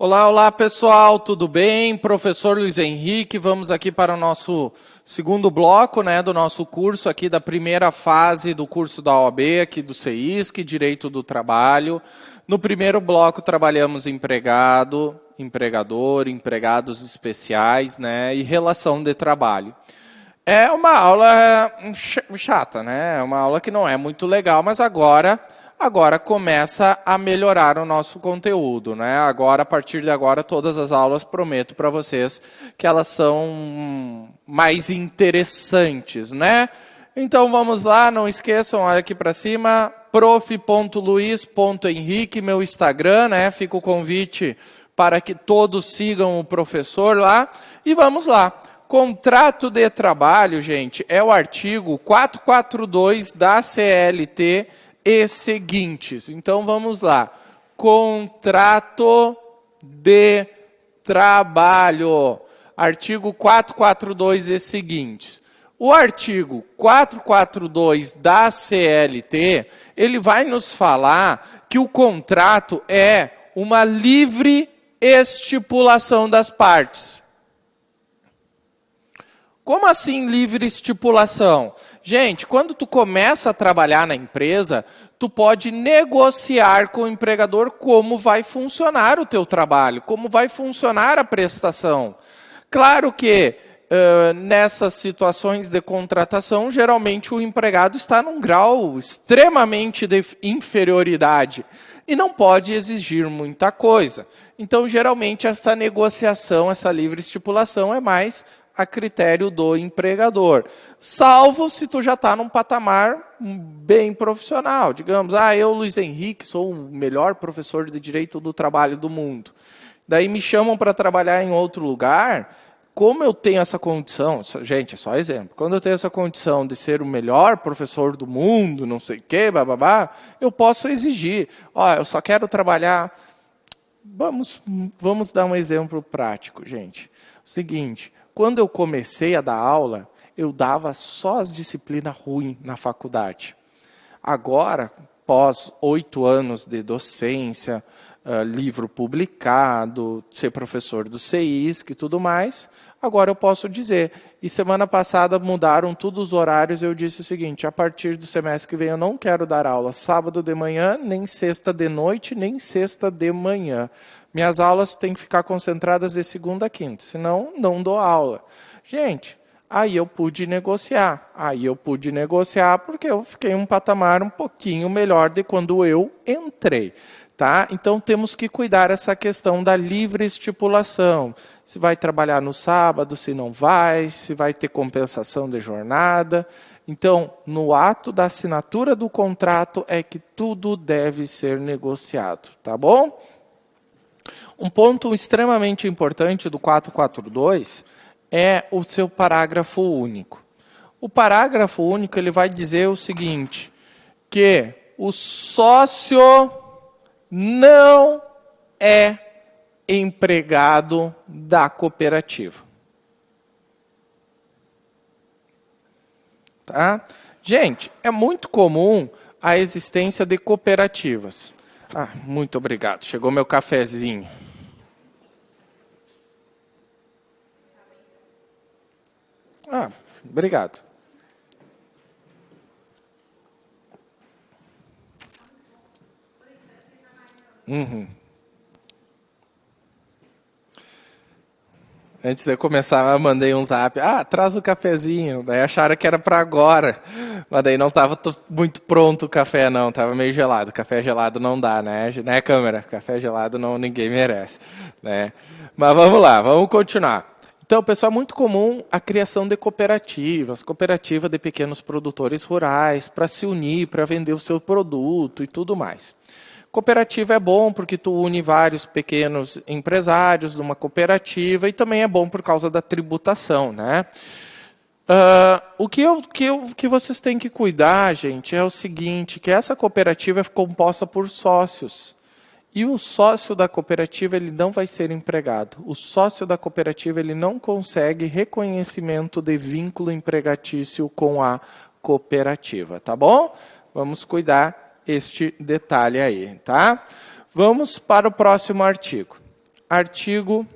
Olá, olá pessoal, tudo bem? Professor Luiz Henrique, vamos aqui para o nosso segundo bloco, do nosso curso aqui da primeira fase do curso da OAB, aqui do CEISC, Direito do Trabalho. No primeiro bloco trabalhamos empregado, empregador, empregados especiais, e relação de trabalho. É uma aula chata, É uma aula que não é muito legal, mas agora começa a melhorar o nosso conteúdo, Agora, a partir de agora, todas as aulas prometo para vocês que elas são mais interessantes, Então vamos lá, não esqueçam, olha aqui para cima, prof.luiz.henrique, meu Instagram, Fica o convite para que todos sigam o professor lá. E vamos lá. Contrato de trabalho, gente, é o artigo 442 da CLT e seguintes. Então, vamos lá. Contrato de trabalho. Artigo 442 e seguintes. O artigo 442 da CLT, ele vai nos falar que o contrato é uma livre estipulação das partes. Como assim livre estipulação? Gente, quando tu começa a trabalhar na empresa, tu pode negociar com o empregador como vai funcionar o teu trabalho, como vai funcionar a prestação. Claro que nessas situações de contratação, geralmente o empregado está num grau extremamente de inferioridade e não pode exigir muita coisa. Então, geralmente, essa negociação, essa livre estipulação é mais a critério do empregador, salvo se tu já está num patamar bem profissional. Digamos, eu, Luiz Henrique, sou o melhor professor de Direito do Trabalho do mundo. Daí me chamam para trabalhar em outro lugar, como eu tenho essa condição, gente, é só exemplo, quando eu tenho essa condição de ser o melhor professor do mundo, não sei o quê, bababá, eu posso exigir, eu só quero trabalhar. Vamos dar um exemplo prático, gente. O seguinte, quando eu comecei a dar aula, eu dava só as disciplinas ruins na faculdade. Agora, após 8 anos de docência, livro publicado, ser professor do CEISC e tudo mais, agora eu posso dizer. E semana passada mudaram todos os horários, eu disse o seguinte, a partir do semestre que vem eu não quero dar aula sábado de manhã, nem sexta de noite, nem sexta de manhã. Minhas aulas têm que ficar concentradas de segunda a quinta, senão não dou aula. Gente, aí eu pude negociar. Porque eu fiquei um patamar um pouquinho melhor de quando eu entrei. Então, temos que cuidar dessa questão da livre estipulação. Se vai trabalhar no sábado, se não vai, se vai ter compensação de jornada. Então, no ato da assinatura do contrato é que tudo deve ser negociado, tá bom? Um ponto extremamente importante do 442 é o seu parágrafo único. O parágrafo único ele vai dizer o seguinte, que o sócio não é empregado da cooperativa. Tá? Gente, é muito comum a existência de cooperativas. Muito obrigado. Chegou meu cafezinho. Obrigado. Antes de eu começar, eu mandei um zap. Traz o cafezinho. Daí acharam que era para agora. Mas daí não estava muito pronto o café, não. Estava meio gelado. Café gelado não dá, né, câmera? Café gelado não, ninguém merece. Mas vamos lá, vamos continuar. Então, pessoal, é muito comum a criação de cooperativas de pequenos produtores rurais, para se unir, para vender o seu produto e tudo mais. Cooperativa é bom porque tu une vários pequenos empresários numa cooperativa e também é bom por causa da tributação, O que vocês têm que cuidar, gente, é o seguinte, que essa cooperativa é composta por sócios. E o sócio da cooperativa ele não vai ser empregado. O sócio da cooperativa ele não consegue reconhecimento de vínculo empregatício com a cooperativa, tá bom? Vamos cuidar este detalhe aí, tá? Vamos para o próximo artigo. artigo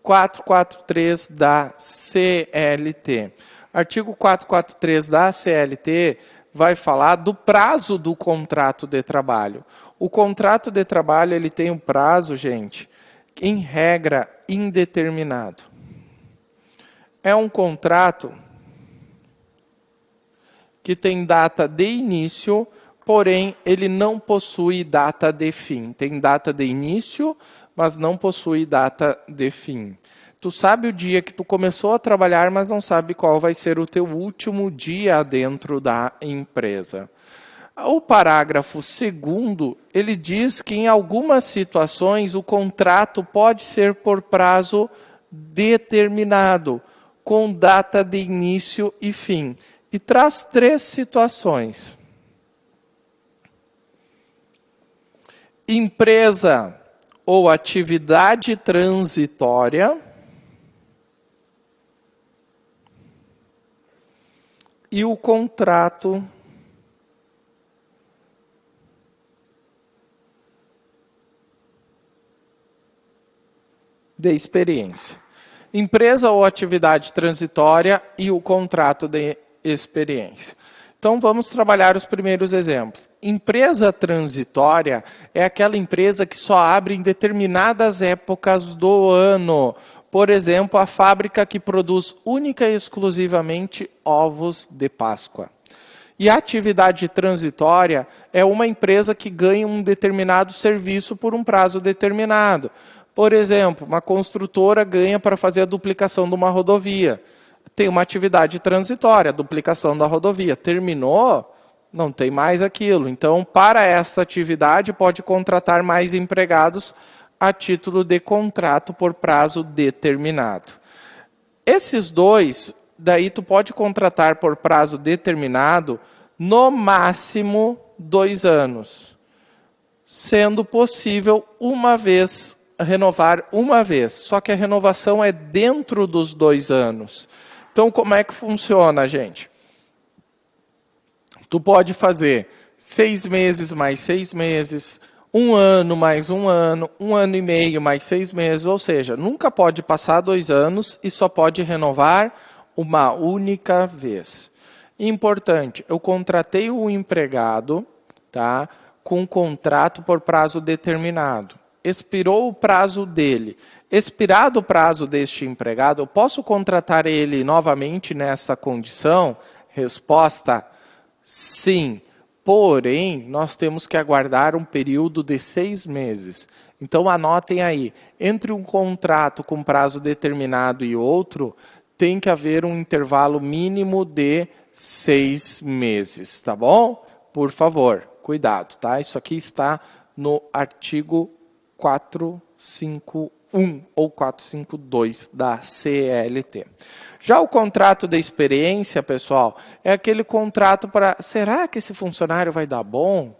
443 da CLT. Artigo 443 da CLT vai falar do prazo do contrato de trabalho. O contrato de trabalho ele tem um prazo, gente, em regra indeterminado. É um contrato que tem data de início, porém ele não possui data de fim. Tem data de início, mas não possui data de fim. Tu sabe o dia que tu começou a trabalhar, mas não sabe qual vai ser o teu último dia dentro da empresa. O parágrafo 2º, ele diz que em algumas situações o contrato pode ser por prazo determinado, com data de início e fim. E traz 3 situações. Empresa ou atividade transitória e o contrato de experiência. Empresa ou atividade transitória e o contrato de experiência. Então, vamos trabalhar os primeiros exemplos. Empresa transitória é aquela empresa que só abre em determinadas épocas do ano. Por exemplo, a fábrica que produz única e exclusivamente ovos de Páscoa. E a atividade transitória é uma empresa que ganha um determinado serviço por um prazo determinado. Por exemplo, uma construtora ganha para fazer a duplicação de uma rodovia. Tem uma atividade transitória, a duplicação da rodovia. Terminou, não tem mais aquilo. Então, para esta atividade, pode contratar mais empregados a título de contrato por prazo determinado. Esses dois, daí tu pode contratar por prazo determinado, no máximo 2 anos. Sendo possível renovar uma vez. Só que a renovação é dentro dos 2 anos. Então, como é que funciona, gente? Tu pode fazer 6 meses mais 6 meses, 1 ano mais 1 ano, 1 ano e meio mais 6 meses, ou seja, nunca pode passar 2 anos e só pode renovar uma única vez. Importante, eu contratei um empregado, tá, com um contrato por prazo determinado. Expirou o prazo dele. Expirado o prazo deste empregado, eu posso contratar ele novamente nessa condição? Resposta, sim. Porém, nós temos que aguardar um período de 6 meses. Então, anotem aí. Entre um contrato com prazo determinado e outro, tem que haver um intervalo mínimo de 6 meses, tá bom? Por favor, cuidado, tá? Isso aqui está no artigo 451 ou 452 da CLT. Já o contrato de experiência, pessoal, é aquele contrato para... Será que esse funcionário vai dar bom?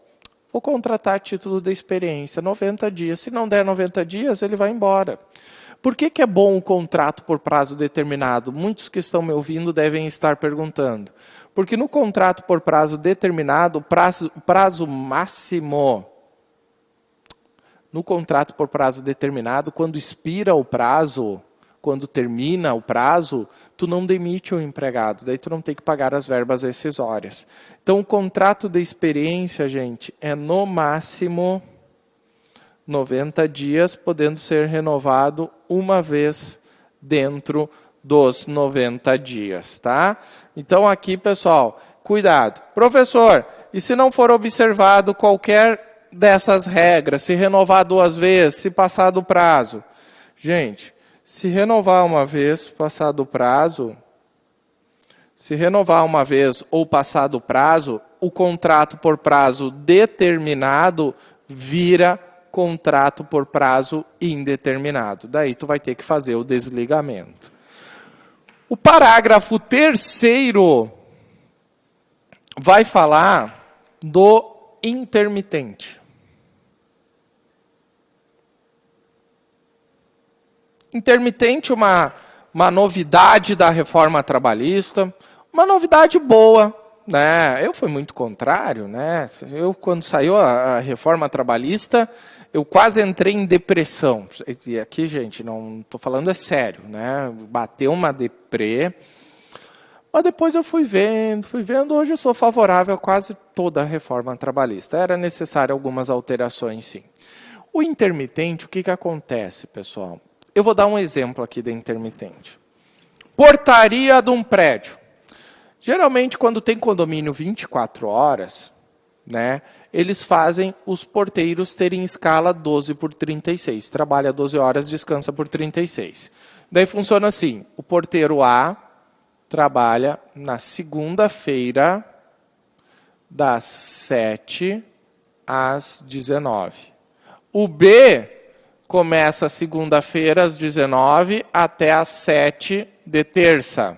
Vou contratar a título de experiência, 90 dias. Se não der 90 dias, ele vai embora. Por que é bom o contrato por prazo determinado? Muitos que estão me ouvindo devem estar perguntando. Porque no contrato por prazo determinado, prazo máximo... No contrato por prazo determinado, quando expira o prazo, quando termina o prazo, tu não demite o empregado, daí tu não tem que pagar as verbas rescisórias. Então, o contrato de experiência, gente, é no máximo 90 dias, podendo ser renovado uma vez dentro dos 90 dias, tá? Então, aqui, pessoal, cuidado. Professor, e se não for observado qualquer dessas regras, se renovar 2 vezes, se passar do prazo? Gente, se renovar uma vez, passar do prazo, se renovar uma vez ou passar do prazo, o contrato por prazo determinado vira contrato por prazo indeterminado. Daí tu vai ter que fazer o desligamento. O parágrafo 3º vai falar do intermitente. Intermitente, uma novidade da reforma trabalhista, uma novidade boa, né? Eu fui muito contrário, né? Quando saiu a reforma trabalhista, eu quase entrei em depressão. E aqui, gente, não estou falando é sério, né? Bateu uma deprê. Mas depois eu fui vendo. Hoje eu sou favorável a quase toda a reforma trabalhista. Era necessário algumas alterações, sim. O intermitente, o que acontece, pessoal? Eu vou dar um exemplo aqui da intermitente. Portaria de um prédio. Geralmente, quando tem condomínio 24 horas, né, eles fazem os porteiros terem escala 12 por 36. Trabalha 12 horas, descansa por 36. Daí funciona assim, o porteiro A trabalha na segunda-feira, das 7 às 19. O B começa segunda-feira às 19 até às 7 de terça.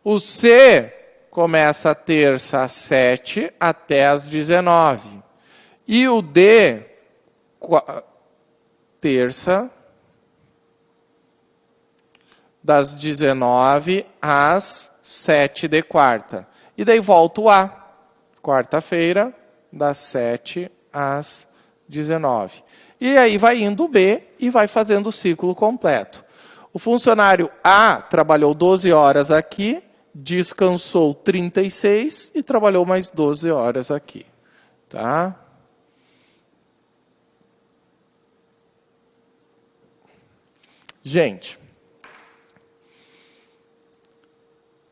O C começa terça às 7 até às 19. E o D, terça, das 19 às 7 de quarta. E daí volta o A, quarta-feira, das 7 às 19. E aí vai indo o B e vai fazendo o ciclo completo. O funcionário A trabalhou 12 horas aqui, descansou 36 e trabalhou mais 12 horas aqui. Tá? Gente,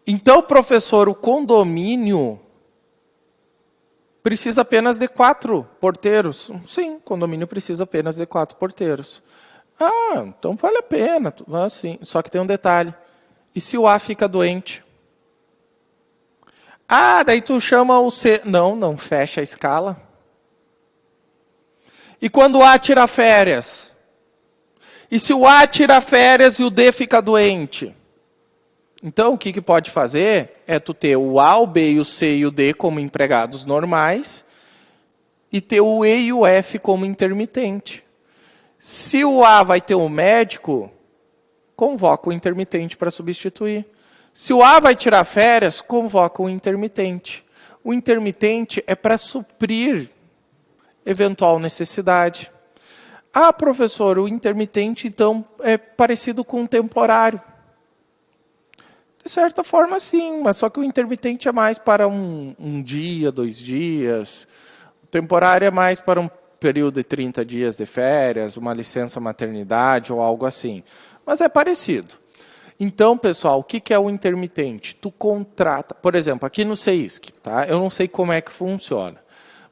então, professor, o condomínio precisa apenas de 4 porteiros? Sim, o condomínio precisa apenas de 4 porteiros. Ah, então vale a pena. Sim. Só que tem um detalhe. E se o A fica doente? Ah, daí tu chama o C. Não fecha a escala. E quando o A tira férias? E se o A tira férias e o D fica doente? Então, o que pode fazer é tu ter o A, o B, o C e o D como empregados normais e ter o E e o F como intermitente. Se o A vai ter um médico, convoca o intermitente para substituir. Se o A vai tirar férias, convoca o intermitente. O intermitente é para suprir eventual necessidade. Ah, professor, o intermitente, então, é parecido com um temporário. De certa forma, sim, mas só que o intermitente é mais para um dia, 2 dias. O temporário é mais para um período de 30 dias de férias, uma licença maternidade ou algo assim. Mas é parecido. Então, pessoal, o que é o intermitente? Tu contrata, por exemplo, aqui no CEISC, tá? Eu não sei como é que funciona,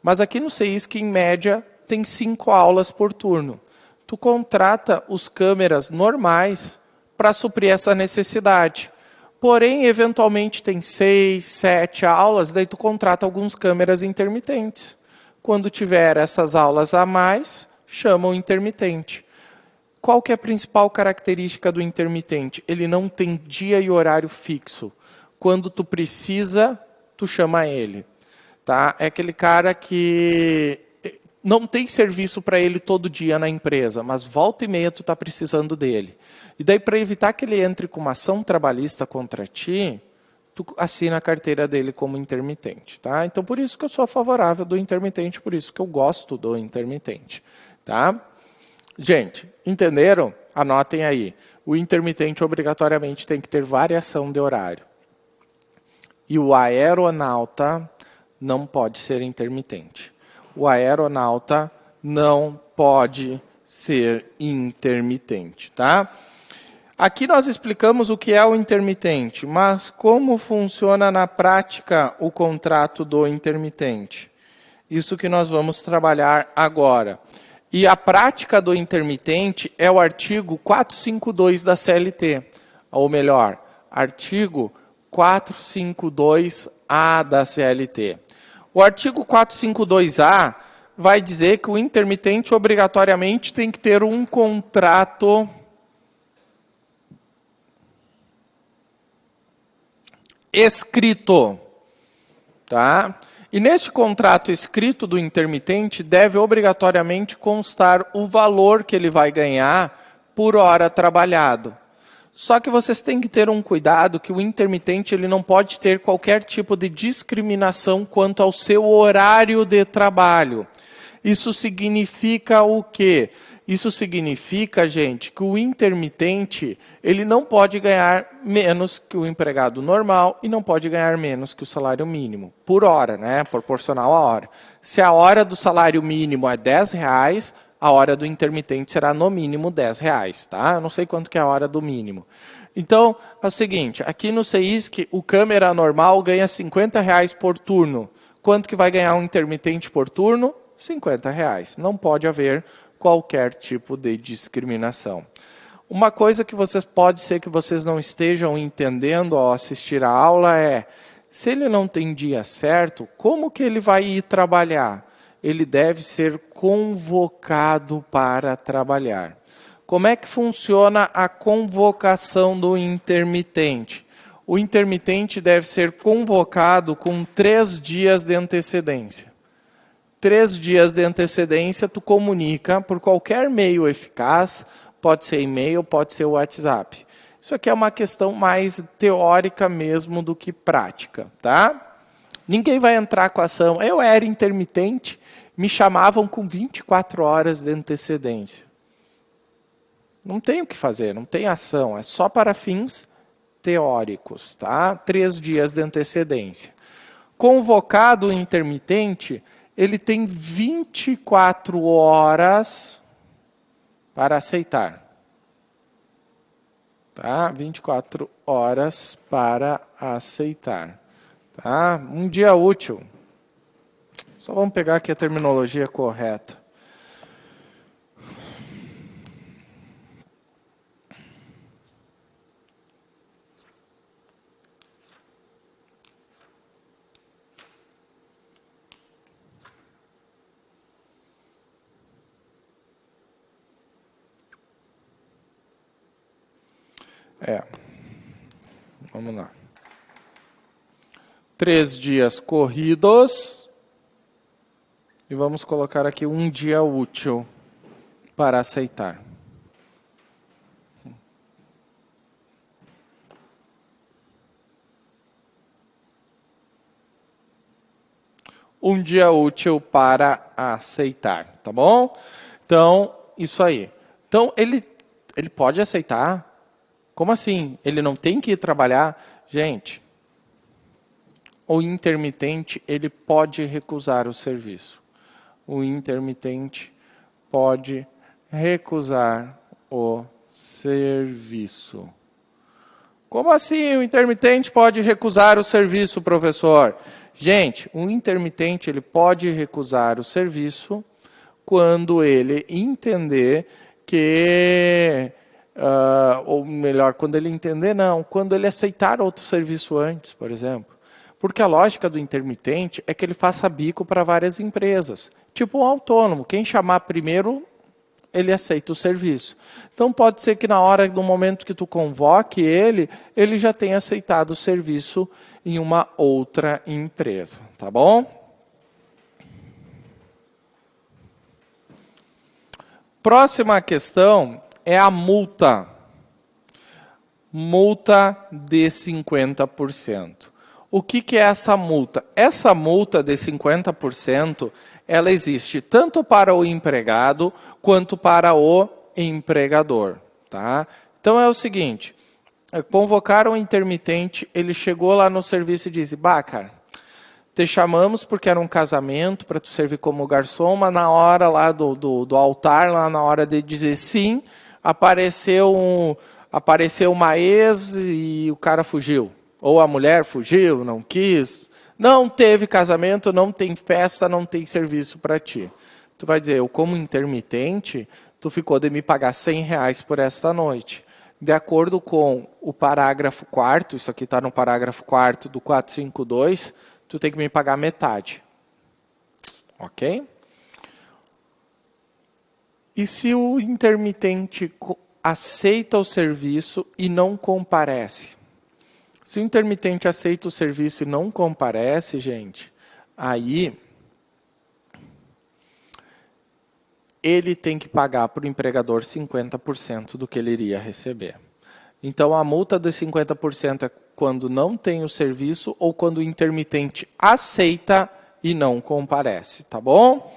mas aqui no CEISC, em média, tem 5 aulas por turno. Tu contrata os câmeras normais para suprir essa necessidade. Porém, eventualmente tem 6, 7 aulas, daí tu contrata alguns câmeras intermitentes. Quando tiver essas aulas a mais, chama o intermitente. Qual que é a principal característica do intermitente? Ele não tem dia e horário fixo. Quando tu precisa, tu chama ele. Tá? É aquele cara que não tem serviço para ele todo dia na empresa, mas volta e meia tu está precisando dele. E daí, para evitar que ele entre com uma ação trabalhista contra ti, tu assina a carteira dele como intermitente. Tá? Então, por isso que eu sou favorável do intermitente, por isso que eu gosto do intermitente. Tá? Gente, entenderam? Anotem aí. O intermitente obrigatoriamente tem que ter variação de horário. E o aeronauta não pode ser intermitente. O aeronauta não pode ser intermitente, tá? Aqui nós explicamos o que é o intermitente, mas como funciona na prática o contrato do intermitente? Isso que nós vamos trabalhar agora. E a prática do intermitente é o artigo 452 da CLT, ou melhor, artigo 452A da CLT. O artigo 452A vai dizer que o intermitente obrigatoriamente tem que ter um contrato escrito, tá? E neste contrato escrito do intermitente deve obrigatoriamente constar o valor que ele vai ganhar por hora trabalhado. Só que vocês têm que ter um cuidado que o intermitente ele não pode ter qualquer tipo de discriminação quanto ao seu horário de trabalho. Isso significa o quê? Isso significa, gente, que o intermitente, ele não pode ganhar menos que o empregado normal e não pode ganhar menos que o salário mínimo, por hora, né? Proporcional à hora. Se a hora do salário mínimo é R$10, a hora do intermitente será no mínimo R$10, tá? Eu não sei quanto que é a hora do mínimo. Então, é o seguinte, aqui no CEISC, o câmera normal ganha R$50 por turno. Quanto que vai ganhar um intermitente por turno? R$50. Não pode haver qualquer tipo de discriminação. Uma coisa que pode ser que vocês não estejam entendendo ao assistir a aula é, se ele não tem dia certo, como que ele vai ir trabalhar? Ele deve ser convocado para trabalhar. Como é que funciona a convocação do intermitente? O intermitente deve ser convocado com 3 dias de antecedência. 3 dias de antecedência, tu comunica por qualquer meio eficaz, pode ser e-mail, pode ser WhatsApp. Isso aqui é uma questão mais teórica mesmo do que prática, tá? Ninguém vai entrar com a ação. Eu era intermitente, me chamavam com 24 horas de antecedência. Não tem o que fazer, não tem ação, é só para fins teóricos, tá? 3 dias de antecedência. Convocado o intermitente, ele tem 24 horas para aceitar. Tá? 24 horas para aceitar. Tá? Um dia útil. Só vamos pegar aqui a terminologia correta. Vamos lá. 3 dias corridos. E vamos colocar aqui um dia útil para aceitar. Um dia útil para aceitar, tá bom? Então, isso aí. Então, ele pode aceitar? Como assim? Ele não tem que ir trabalhar? Gente, o intermitente, ele pode recusar o serviço. O intermitente pode recusar o serviço. Como assim o intermitente pode recusar o serviço, professor? Gente, o intermitente ele pode recusar o serviço quando ele entender que... ou melhor, quando ele entender, não. Quando ele aceitar outro serviço antes, por exemplo. Porque a lógica do intermitente é que ele faça bico para várias empresas. Tipo um autônomo. Quem chamar primeiro, ele aceita o serviço. Então pode ser que na hora, no momento que tu convoque ele já tenha aceitado o serviço em uma outra empresa. Tá bom? Próxima questão é a multa. Multa de 50%. O que é essa multa? Essa multa de 50%, ela existe tanto para o empregado quanto para o empregador. Tá? Então é o seguinte, convocaram um intermitente, ele chegou lá no serviço e disse, cara, te chamamos porque era um casamento para tu servir como garçom, mas na hora lá do altar, lá na hora de dizer sim, apareceu uma ex e o cara fugiu. Ou a mulher fugiu, não quis. Não teve casamento, não tem festa, não tem serviço para ti. Tu vai dizer, eu como intermitente, tu ficou de me pagar R$100 por esta noite. De acordo com o parágrafo 4º, isso aqui está no parágrafo 4º do 452, tu tem que me pagar metade. Ok? E se o intermitente aceita o serviço e não comparece? Se o intermitente aceita o serviço e não comparece, gente, aí ele tem que pagar para o empregador 50% do que ele iria receber. Então, a multa dos 50% é quando não tem o serviço ou quando o intermitente aceita e não comparece, tá bom?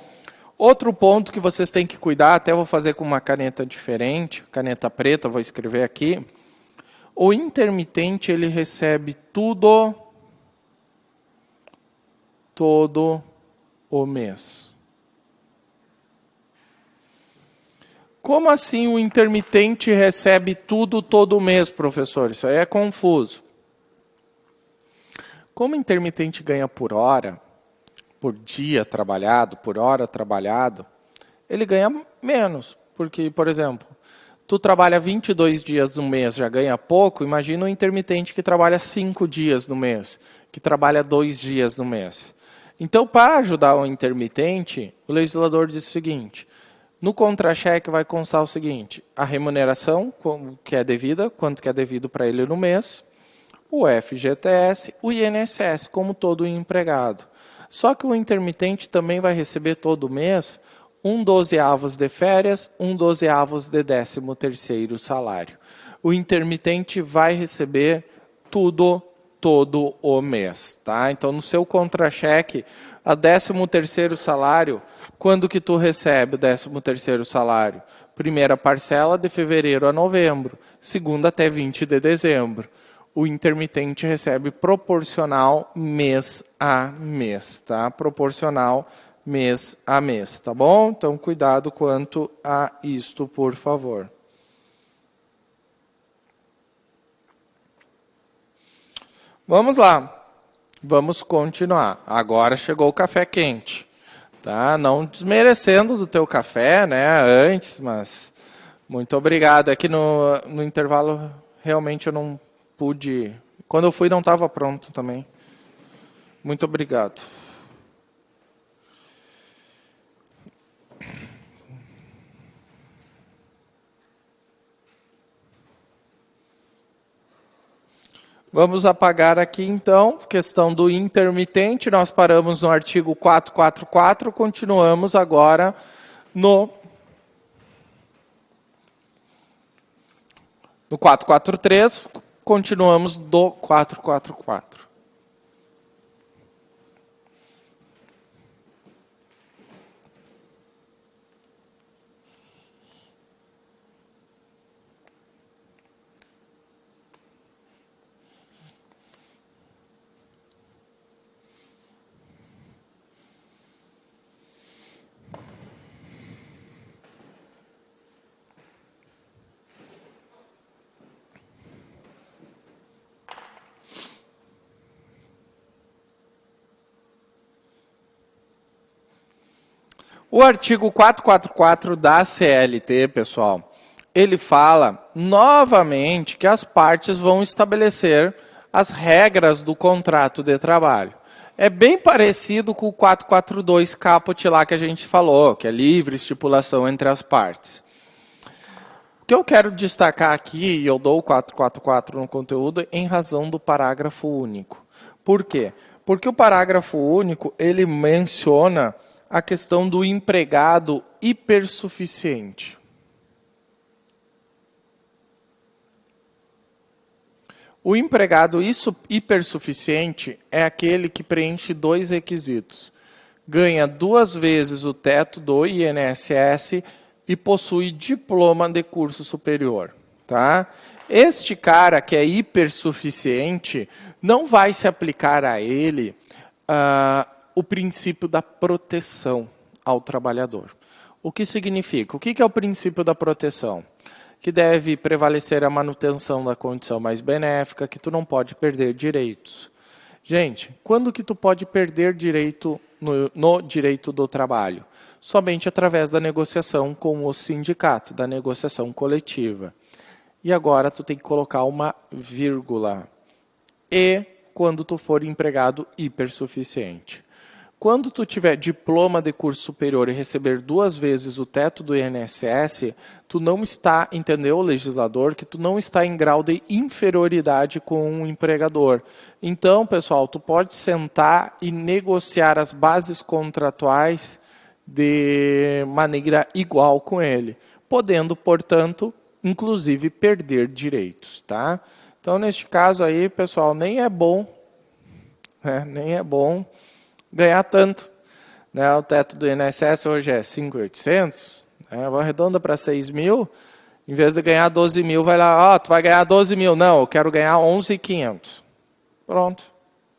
Outro ponto que vocês têm que cuidar, até vou fazer com uma caneta diferente, caneta preta, vou escrever aqui. O intermitente, ele recebe tudo, todo o mês. Como assim o intermitente recebe tudo todo mês, professor? Isso aí é confuso. Como o intermitente ganha por hora, por dia trabalhado, por hora trabalhado, ele ganha menos. Porque, por exemplo, tu trabalha 22 dias no mês, já ganha pouco, imagina um intermitente que trabalha 5 dias no mês, que trabalha 2 dias no mês. Então, para ajudar o intermitente, o legislador diz o seguinte: no contra-cheque vai constar o seguinte: a remuneração que é devida, quanto que é devido para ele no mês, o FGTS, o INSS, como todo empregado. Só que o intermitente também vai receber todo mês 1/12 de férias, 1/12 de 13º salário. O intermitente vai receber tudo todo o mês, tá? Então, no seu contra-cheque, a 13º salário, quando que tu recebe o 13º salário? Primeira parcela de fevereiro a novembro, segunda até 20 de dezembro. O intermitente recebe proporcional mês a mês, tá? Proporcional mês a mês, tá bom? Então, cuidado quanto a isto, por favor. Vamos lá. Vamos continuar. Agora chegou o café quente, tá? Não desmerecendo do teu café, né, antes, mas muito obrigado. É que no intervalo realmente eu não pude. Quando eu fui não estava pronto também. Muito obrigado. Vamos apagar aqui, então, questão do intermitente. Nós paramos no artigo 444, continuamos agora no 443, continuamos do 444. O artigo 444 da CLT, pessoal, ele fala novamente que as partes vão estabelecer as regras do contrato de trabalho. É bem parecido com o 442 caput lá que a gente falou, que é livre estipulação entre as partes. O que eu quero destacar aqui, e eu dou o 444 no conteúdo, em razão do parágrafo único. Por quê? Porque o parágrafo único, ele menciona a questão do empregado hipersuficiente. O empregado hipersuficiente é aquele que preenche 2 requisitos. Ganha 2 vezes o teto do INSS e possui diploma de curso superior. Tá? Este cara que é hipersuficiente, não vai se aplicar a ele o princípio da proteção ao trabalhador. O que significa? O que é o princípio da proteção? Que deve prevalecer a manutenção da condição mais benéfica, que tu não pode perder direitos. Gente, quando que tu pode perder direito no direito do trabalho? Somente através da negociação com o sindicato, da negociação coletiva. E agora tu tem que colocar uma vírgula. E quando tu for empregado hipersuficiente. Quando tu tiver diploma de curso superior e receber 2 vezes o teto do INSS, tu não está, entendeu, legislador, que tu não está em grau de inferioridade com o empregador. Então, pessoal, tu pode sentar e negociar as bases contratuais de maneira igual com ele, podendo, portanto, inclusive perder direitos, tá? Então, neste caso aí, pessoal, nem é bom, né, nem é bom ganhar tanto, né? O teto do INSS hoje é 5.800, né? Vou arredonda para 6 mil, em vez de ganhar 12 mil, vai lá, tu vai ganhar 12 mil. Não, eu quero ganhar 11.500. Pronto.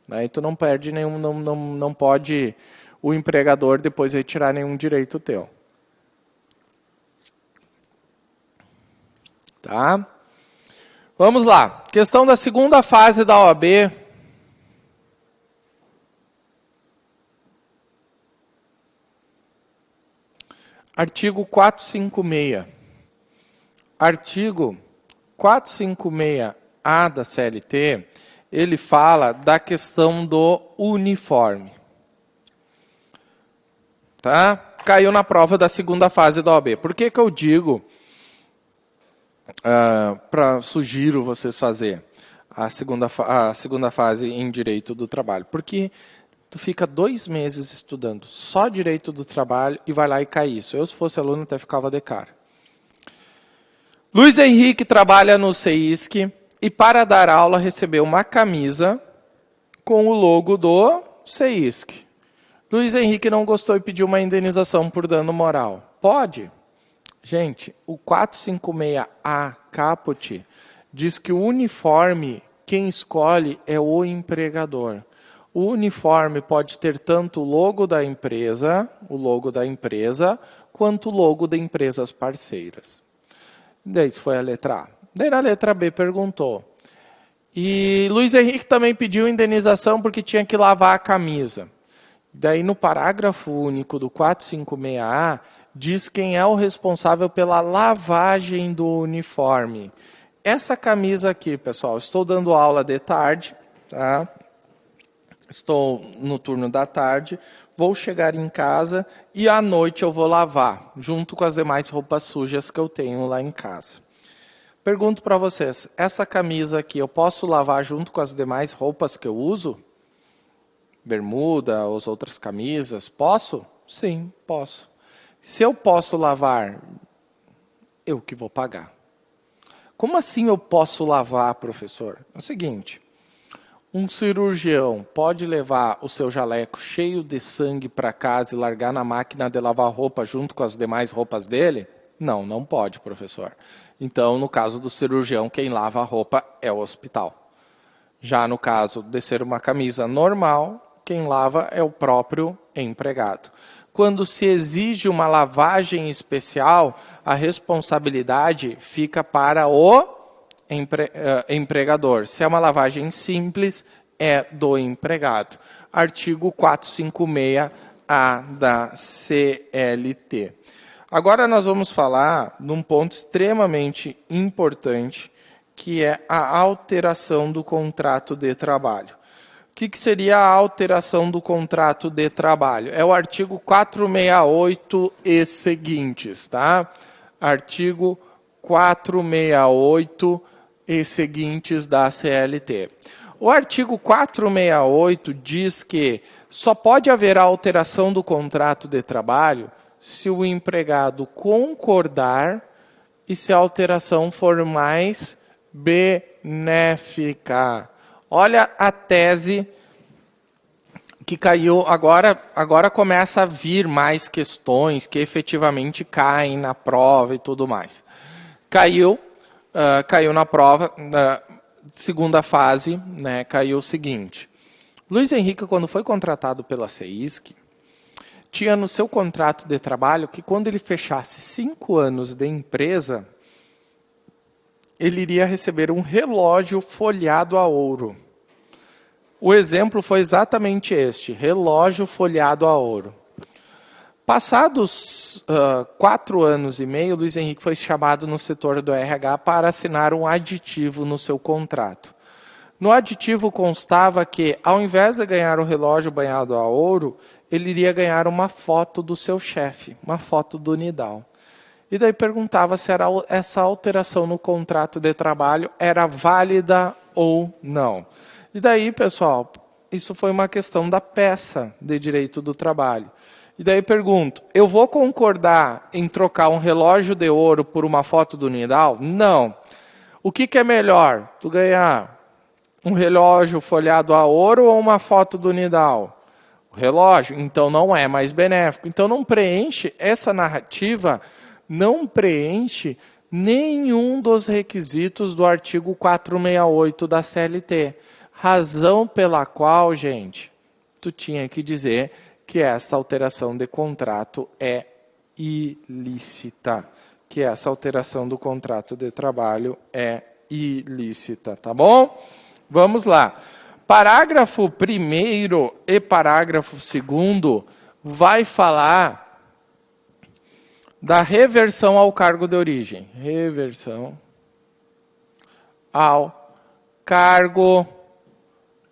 Aí tu não perde nenhum, não pode o empregador depois retirar nenhum direito teu. Tá? Vamos lá. Questão da segunda fase da OAB. Artigo 456. Artigo 456A da CLT, ele fala da questão do uniforme. Tá? Caiu na prova da segunda fase da OAB. Por que eu digo, sugiro vocês fazer a segunda fase em direito do trabalho? Porque tu fica 2 meses estudando só direito do trabalho e vai lá e cai isso. Eu, se fosse aluno, até ficava de cara. Luiz Henrique trabalha no CEISC e para dar aula recebeu uma camisa com o logo do CEISC. Luiz Henrique não gostou e pediu uma indenização por dano moral. Pode? Gente, o 456A caput diz que o uniforme, quem escolhe é o empregador. O uniforme pode ter tanto o logo da empresa, quanto o logo de empresas parceiras. Daí isso foi a letra A. Daí na letra B perguntou. E Luiz Henrique também pediu indenização porque tinha que lavar a camisa. Daí no parágrafo único do 456A, diz quem é o responsável pela lavagem do uniforme. Essa camisa aqui, pessoal, estou dando aula de tarde, tá? Estou no turno da tarde, vou chegar em casa e à noite eu vou lavar, junto com as demais roupas sujas que eu tenho lá em casa. Pergunto para vocês, essa camisa aqui eu posso lavar junto com as demais roupas que eu uso? Bermuda, as outras camisas, posso? Sim, posso. Se eu posso lavar, eu que vou pagar. Como assim eu posso lavar, professor? É o seguinte, um cirurgião pode levar o seu jaleco cheio de sangue para casa e largar na máquina de lavar roupa junto com as demais roupas dele? Não, não pode, professor. Então, no caso do cirurgião, quem lava a roupa é o hospital. Já no caso de ser uma camisa normal, quem lava é o próprio empregado. Quando se exige uma lavagem especial, a responsabilidade fica para o empregador. Se é uma lavagem simples, é do empregado. Artigo 456A da CLT. Agora nós vamos falar de um ponto extremamente importante, que é a alteração do contrato de trabalho. O que seria a alteração do contrato de trabalho? É o artigo 468 e seguintes, tá? Artigo 468 e seguintes da CLT. O artigo 468 diz que só pode haver a alteração do contrato de trabalho se o empregado concordar e se a alteração for mais benéfica. Olha a tese que caiu, agora começa a vir mais questões que efetivamente caem na prova e tudo mais. Caiu na prova, segunda fase, né, caiu o seguinte. Luiz Henrique, quando foi contratado pela CEISC, tinha no seu contrato de trabalho que quando ele fechasse 5 anos de empresa, ele iria receber um relógio folheado a ouro. O exemplo foi exatamente este, relógio folheado a ouro. Passados 4 anos e meio, Luiz Henrique foi chamado no setor do RH para assinar um aditivo no seu contrato. No aditivo constava que, ao invés de ganhar o relógio banhado a ouro, ele iria ganhar uma foto do seu chefe, uma foto do Nidal. E daí perguntava se essa alteração no contrato de trabalho era válida ou não. E daí, pessoal, isso foi uma questão da peça de direito do trabalho. E daí pergunto, eu vou concordar em trocar um relógio de ouro por uma foto do Nidal? Não. O que é melhor? Tu ganhar um relógio folheado a ouro ou uma foto do Nidal? O relógio, então não é mais benéfico. Então não preenche, essa narrativa não preenche nenhum dos requisitos do artigo 468 da CLT. Razão pela qual, gente, tu tinha que dizer que essa alteração de contrato é ilícita. Que essa alteração do contrato de trabalho é ilícita, tá bom? Vamos lá. Parágrafo 1º e parágrafo 2º vai falar da reversão ao cargo de origem. Reversão ao cargo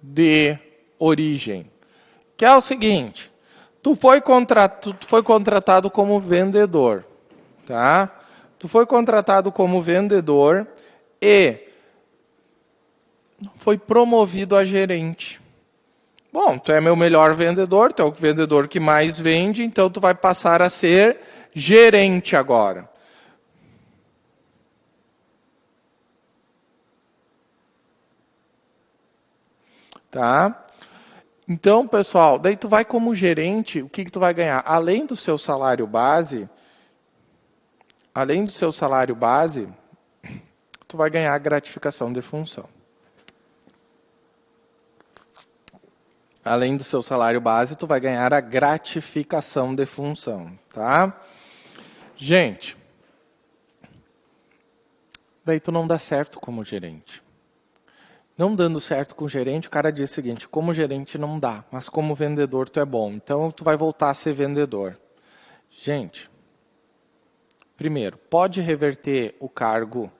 de origem. Que é o seguinte, tu foi contratado como vendedor, tá? Tu foi contratado como vendedor e foi promovido a gerente. Bom, tu é meu melhor vendedor, tu é o vendedor que mais vende, então tu vai passar a ser gerente agora. Tá? Então, pessoal, daí tu vai como gerente, o que tu vai ganhar? Além do seu salário base, tu vai ganhar a gratificação de função. Além do seu salário base, tu vai ganhar a gratificação de função, tá? Gente, daí tu não dá certo como gerente. Não dando certo com o gerente, o cara diz o seguinte, como gerente não dá, mas como vendedor tu é bom, então tu vai voltar a ser vendedor. Gente, primeiro, pode reverter o cargo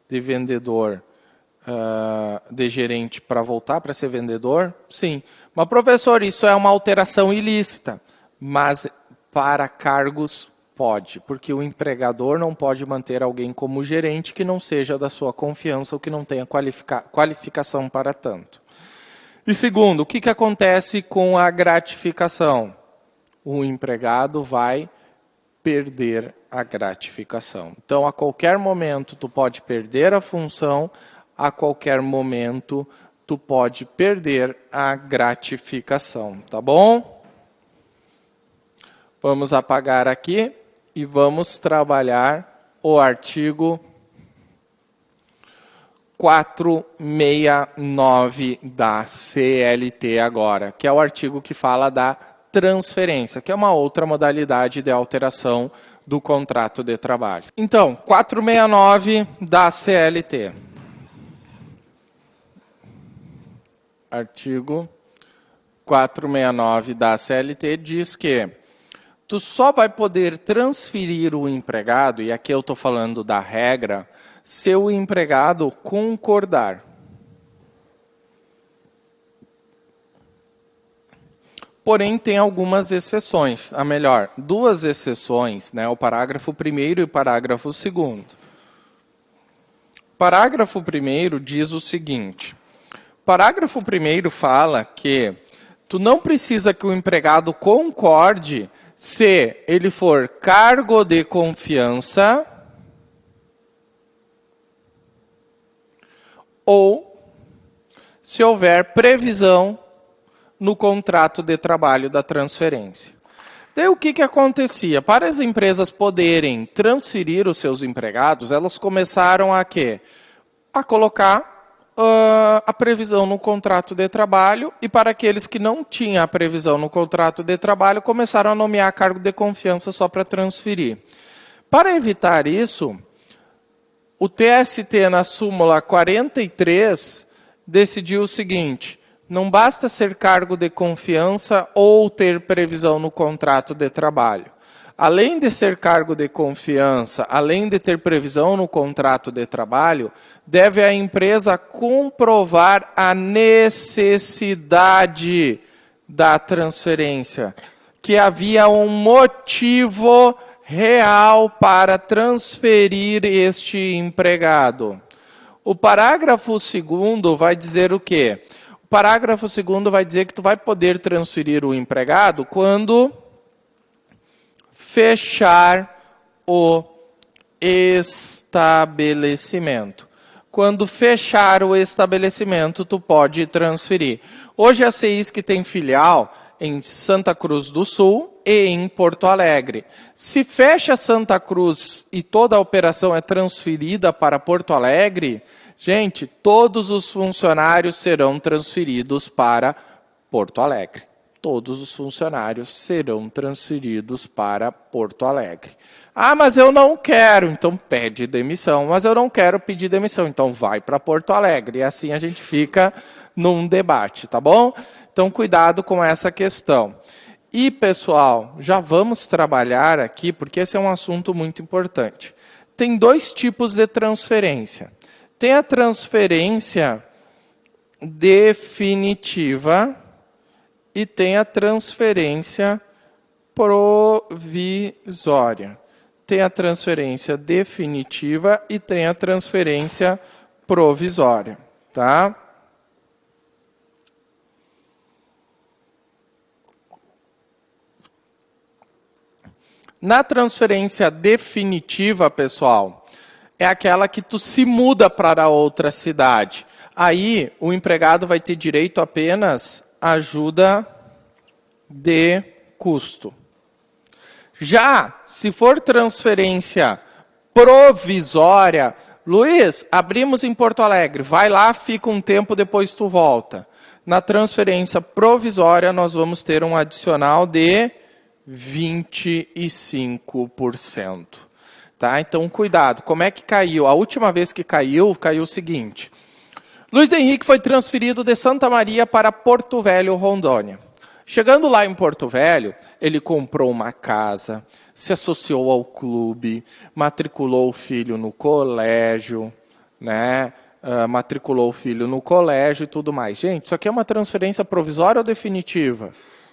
de vendedor de gerente para voltar para ser vendedor? Sim. Mas, professor, isso é uma alteração ilícita. Mas para cargos pode, porque o empregador não pode manter alguém como gerente que não seja da sua confiança ou que não tenha qualificação para tanto. E segundo, o que acontece com a gratificação? O empregado vai perder a gratificação. Então, a qualquer momento, tu pode perder a função, a qualquer momento tu pode perder a gratificação, tá bom? Vamos apagar aqui e vamos trabalhar o artigo 469 da CLT agora, que é o artigo que fala da transferência, que é uma outra modalidade de alteração do contrato de trabalho. Então, 469 da CLT. Artigo 469 da CLT diz que tu só vai poder transferir o empregado, e aqui eu estou falando da regra, se o empregado concordar. Porém, tem algumas exceções, a melhor, duas exceções, né, o parágrafo 1º e o parágrafo 2º. Parágrafo 1º diz o seguinte, parágrafo 1º fala que tu não precisa que o empregado concorde se ele for cargo de confiança ou se houver previsão no contrato de trabalho da transferência. Daí o que acontecia? Para as empresas poderem transferir os seus empregados, elas começaram a quê? A colocar a previsão no contrato de trabalho, e para aqueles que não tinham a previsão no contrato de trabalho, começaram a nomear cargo de confiança só para transferir. Para evitar isso, o TST na súmula 43 decidiu o seguinte, não basta ser cargo de confiança ou ter previsão no contrato de trabalho. Além de ser cargo de confiança, além de ter previsão no contrato de trabalho, deve a empresa comprovar a necessidade da transferência, que havia um motivo real para transferir este empregado. O parágrafo 2º vai dizer o quê? O parágrafo 2º vai dizer que tu vai poder transferir o empregado quando fechar o estabelecimento. Quando fechar o estabelecimento, tu pode transferir. Hoje a CIS que tem filial, em Santa Cruz do Sul e em Porto Alegre. Se fecha Santa Cruz e toda a operação é transferida para Porto Alegre, gente, todos os funcionários serão transferidos para Porto Alegre. Todos os funcionários serão transferidos para Porto Alegre. Ah, mas eu não quero, então pede demissão. Mas eu não quero pedir demissão, então vai para Porto Alegre. E assim a gente fica num debate, tá bom? Então cuidado com essa questão. E, pessoal, já vamos trabalhar aqui, porque esse é um assunto muito importante. Tem dois tipos de transferência. Tem a transferência definitiva e tem a transferência provisória. Tem a transferência definitiva e tem a transferência provisória, tá? Na transferência definitiva, pessoal, é aquela que tu se muda para outra cidade. Aí, o empregado vai ter direito apenas à ajuda de custo. Já, se for transferência provisória, Luiz, abrimos em Porto Alegre, vai lá, fica um tempo, depois tu volta. Na transferência provisória, nós vamos ter um adicional de 25%. Tá? Então, cuidado. Como é que caiu? A última vez que caiu o seguinte. Luiz Henrique foi transferido de Santa Maria para Porto Velho, Rondônia. Chegando lá em Porto Velho, ele comprou uma casa, se associou ao clube, matriculou o filho no colégio, né? Matriculou o filho no colégio e tudo mais. Gente, isso aqui é uma transferência provisória ou definitiva?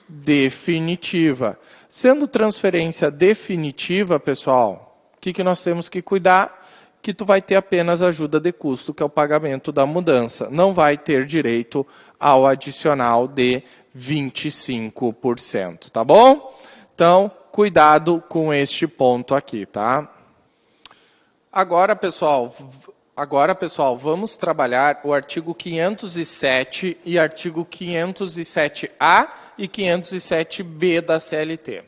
Definitiva. Sendo transferência definitiva, pessoal, o que nós temos que cuidar? Que tu vai ter apenas ajuda de custo, que é o pagamento da mudança. Não vai ter direito ao adicional de 25%, tá bom? Então, cuidado com este ponto aqui, tá? Agora, pessoal, vamos trabalhar o artigo 507 e artigo 507A e 507B da CLT.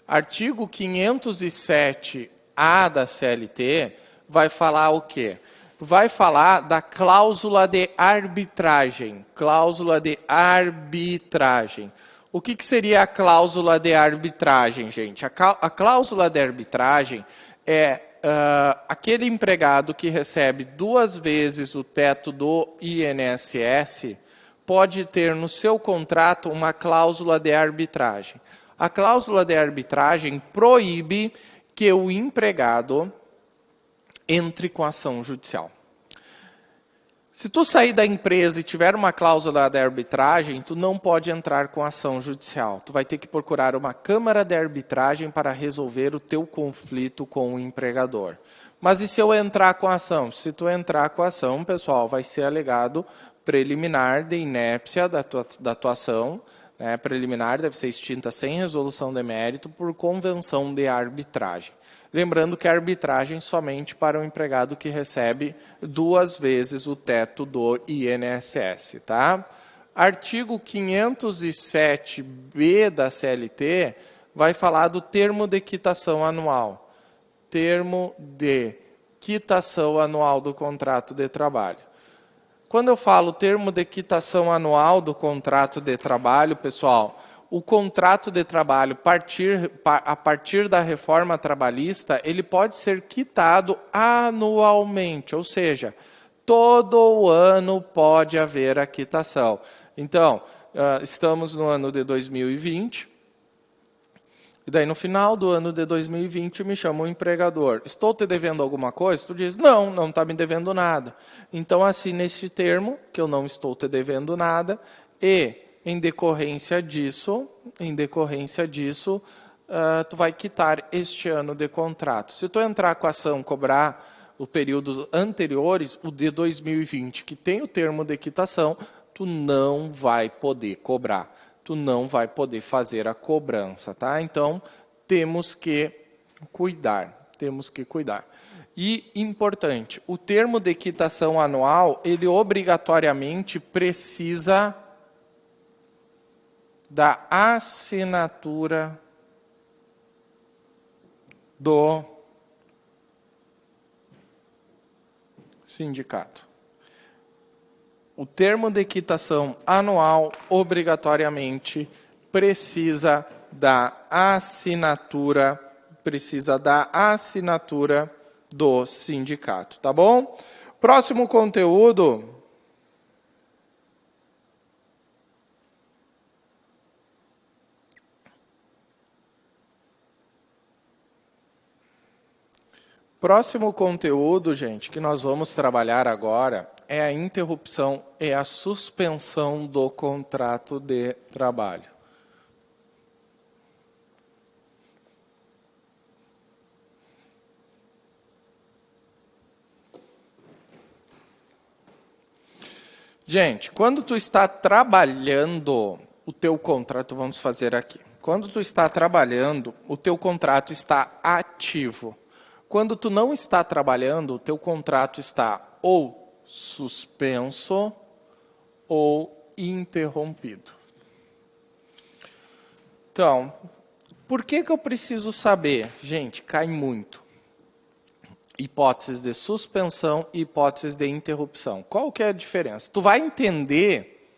Artigo 507A da CLT vai falar o quê? Vai falar da cláusula de arbitragem. Cláusula de arbitragem. O que seria a cláusula de arbitragem, gente? A cláusula de arbitragem é aquele empregado que recebe 2 vezes o teto do INSS pode ter no seu contrato uma cláusula de arbitragem. A cláusula de arbitragem proíbe que o empregado entre com ação judicial. Se tu sair da empresa e tiver uma cláusula de arbitragem, tu não pode entrar com ação judicial. Tu vai ter que procurar uma câmara de arbitragem para resolver o teu conflito com o empregador. Mas e se eu entrar com ação? Se tu entrar com ação, pessoal, vai ser alegado preliminar de inépcia da tua ação, né? Preliminar deve ser extinta sem resolução de mérito por convenção de arbitragem. Lembrando que a arbitragem somente para o empregado que recebe 2 vezes o teto do INSS, tá? Artigo 507B da CLT vai falar do termo de quitação anual. Termo de quitação anual do contrato de trabalho. Quando eu falo termo de quitação anual do contrato de trabalho, pessoal, o contrato de trabalho, a partir da reforma trabalhista, ele pode ser quitado anualmente, ou seja, todo ano pode haver a quitação. Então, estamos no ano de 2020, e daí no final do ano de 2020 me chama o empregador. Estou te devendo alguma coisa? Tu diz, não está me devendo nada. Então, assine este termo, que eu não estou te devendo nada, e em decorrência disso, tu vai quitar este ano de contrato. Se tu entrar com a ação, cobrar o período anteriores, o de 2020, que tem o termo de quitação, tu não vai poder cobrar. Tu não vai poder fazer a cobrança, tá? Então, temos que cuidar. E, importante, o termo de quitação anual, ele obrigatoriamente precisa da assinatura do sindicato. O termo de quitação anual, obrigatoriamente, precisa da assinatura do sindicato, tá bom? Próximo conteúdo. Próximo conteúdo, gente, que nós vamos trabalhar agora é a interrupção e a suspensão do contrato de trabalho. Gente, quando tu está trabalhando, o teu contrato, vamos fazer aqui. Quando tu está trabalhando, o teu contrato está ativo. Quando tu não está trabalhando, o teu contrato está ou suspenso ou interrompido. Então, por que eu preciso saber? Gente, cai muito. Hipóteses de suspensão e hipóteses de interrupção. Qual que é a diferença? Tu vai entender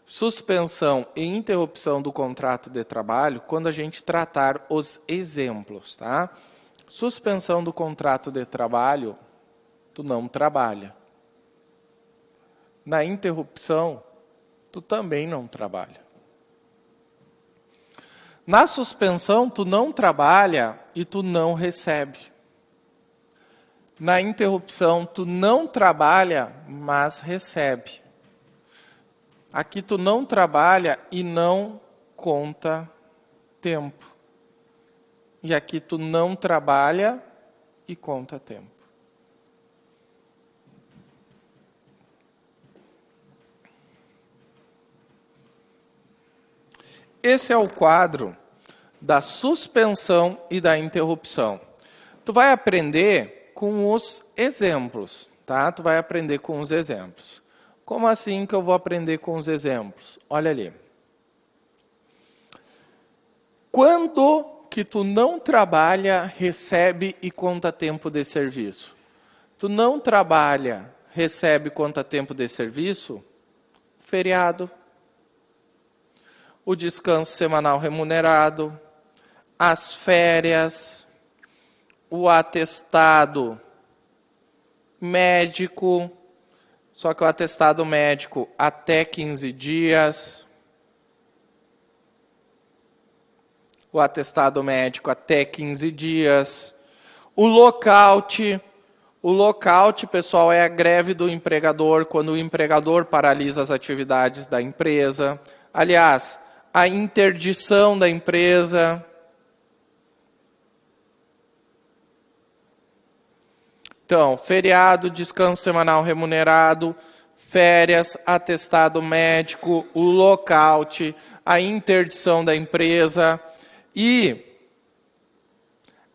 suspensão e interrupção do contrato de trabalho quando a gente tratar os exemplos, tá? Suspensão do contrato de trabalho, tu não trabalha. Na interrupção, tu também não trabalha. Na suspensão, tu não trabalha e tu não recebe. Na interrupção, tu não trabalha, mas recebe. Aqui tu não trabalha e não conta tempo. E aqui tu não trabalha e conta tempo. Esse é o quadro da suspensão e da interrupção. Tu vai aprender com os exemplos, tá? Tu vai aprender com os exemplos. Como assim que eu vou aprender com os exemplos? Olha ali. Quando que tu não trabalha, recebe e conta tempo de serviço? Tu não trabalha, recebe e conta tempo de serviço? Feriado. O descanso semanal remunerado, as férias, o atestado médico, só que o atestado médico até 15 dias, o atestado médico até 15 dias, o lockout, pessoal, é a greve do empregador, quando o empregador paralisa as atividades da empresa, aliás, a interdição da empresa. Então, feriado, descanso semanal remunerado, férias, atestado médico, o lockout, a interdição da empresa e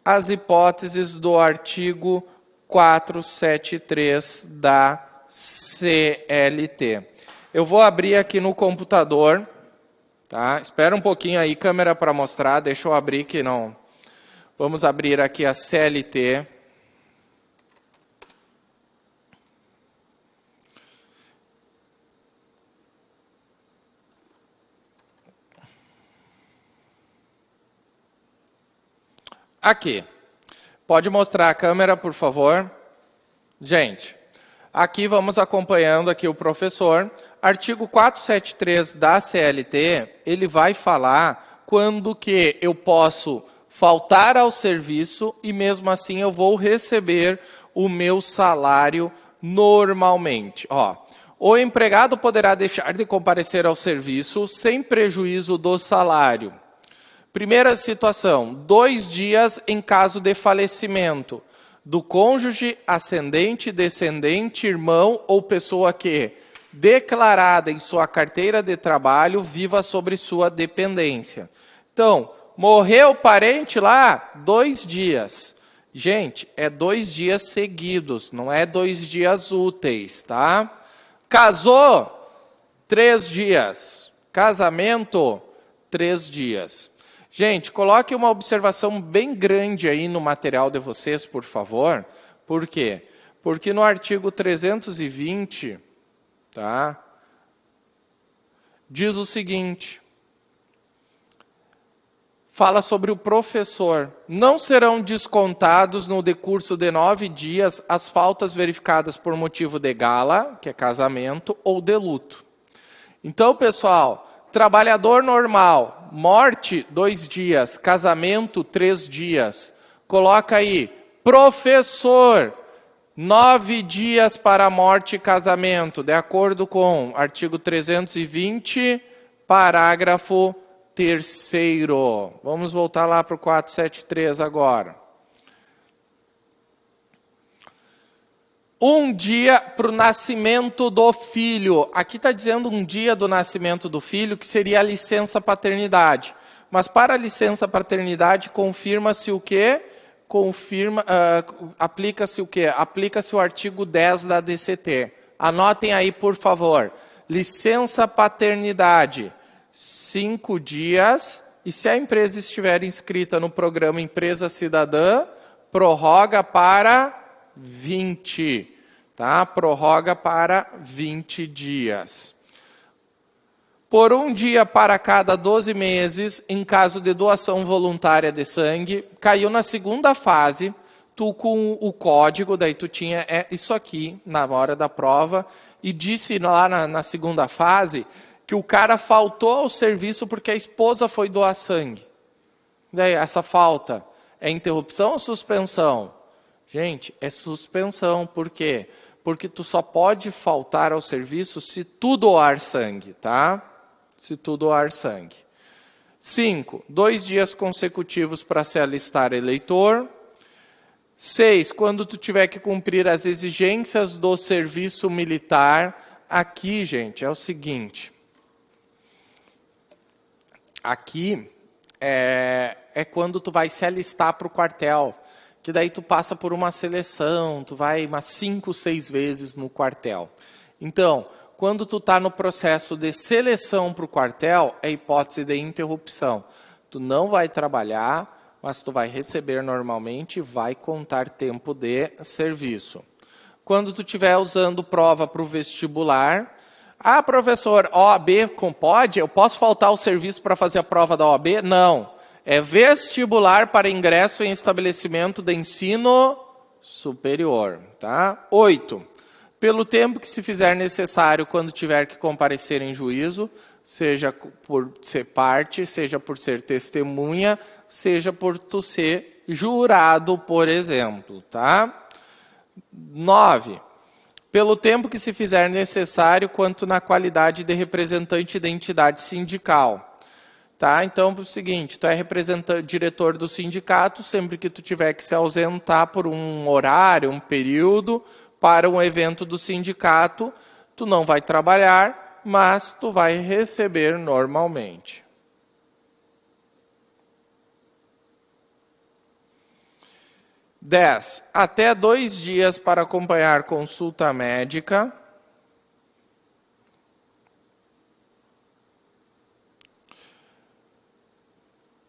as hipóteses do artigo 473 da CLT. Eu vou abrir aqui no computador, tá? Espera um pouquinho aí, câmera para mostrar, deixa eu abrir que não. Vamos abrir aqui a CLT. Aqui. Pode mostrar a câmera, por favor? Gente, aqui vamos acompanhando aqui o professor. Artigo 473 da CLT, ele vai falar quando que eu posso faltar ao serviço e mesmo assim eu vou receber o meu salário normalmente. Ó, o empregado poderá deixar de comparecer ao serviço sem prejuízo do salário. Primeira situação, 2 dias em caso de falecimento do cônjuge, ascendente, descendente, irmão ou pessoa que, declarada em sua carteira de trabalho, viva sobre sua dependência. Então, morreu o parente lá, 2 dias. Gente, é 2 dias seguidos, não é 2 dias úteis, tá? Casou, 3 dias. Casamento, 3 dias. Gente, coloque uma observação bem grande aí no material de vocês, por favor. Por quê? Porque no artigo 320, tá? Diz o seguinte, fala sobre o professor. Não serão descontados no decurso de 9 dias as faltas verificadas por motivo de gala, que é casamento, ou de luto. Então, pessoal, trabalhador normal, morte, 2 dias, casamento, 3 dias. Coloca aí, professor, 9 dias para morte e casamento, de acordo com artigo 320, parágrafo 3º. Vamos voltar lá para o 473 agora. 1 dia para o nascimento do filho. Aqui está dizendo 1 dia do nascimento do filho, que seria a licença paternidade. Mas para a licença paternidade, confirma-se o quê? Aplica-se o quê? Aplica-se o artigo 10 da DCT. Anotem aí, por favor. Licença paternidade, 5 dias. E se a empresa estiver inscrita no programa Empresa Cidadã, prorroga para 20, tá? Prorroga para 20 dias. Por 1 dia para cada 12 meses, em caso de doação voluntária de sangue, caiu na segunda fase, tu com o código, daí tu tinha isso aqui na hora da prova, e disse lá na segunda fase que o cara faltou ao serviço porque a esposa foi doar sangue. Daí essa falta é interrupção ou suspensão? Gente, é suspensão. Por quê? Porque tu só pode faltar ao serviço se tu doar sangue, tá? Se tu doar sangue. 5, 2 dias consecutivos para se alistar eleitor. 6, quando tu tiver que cumprir as exigências do serviço militar. Aqui, gente, é o seguinte. Aqui é quando tu vai se alistar para o quartel. Que daí tu passa por uma seleção, tu vai umas 5, 6 vezes no quartel. Então, quando tu está no processo de seleção para o quartel, é hipótese de interrupção. Tu não vai trabalhar, mas tu vai receber normalmente e vai contar tempo de serviço. Quando tu estiver usando prova para o vestibular, professor, OAB pode? Eu posso faltar ao serviço para fazer a prova da OAB? Não. É vestibular para ingresso em estabelecimento de ensino superior. Tá? 8. Pelo tempo que se fizer necessário quando tiver que comparecer em juízo, seja por ser parte, seja por ser testemunha, seja por tu ser jurado, por exemplo. Tá? 9. Pelo tempo que se fizer necessário quanto na qualidade de representante da entidade sindical. Tá? Então, é o seguinte, tu é diretor do sindicato, sempre que tu tiver que se ausentar por um horário, um período, para um evento do sindicato, tu não vai trabalhar, mas tu vai receber normalmente. Dez, até 2 dias para acompanhar consulta médica.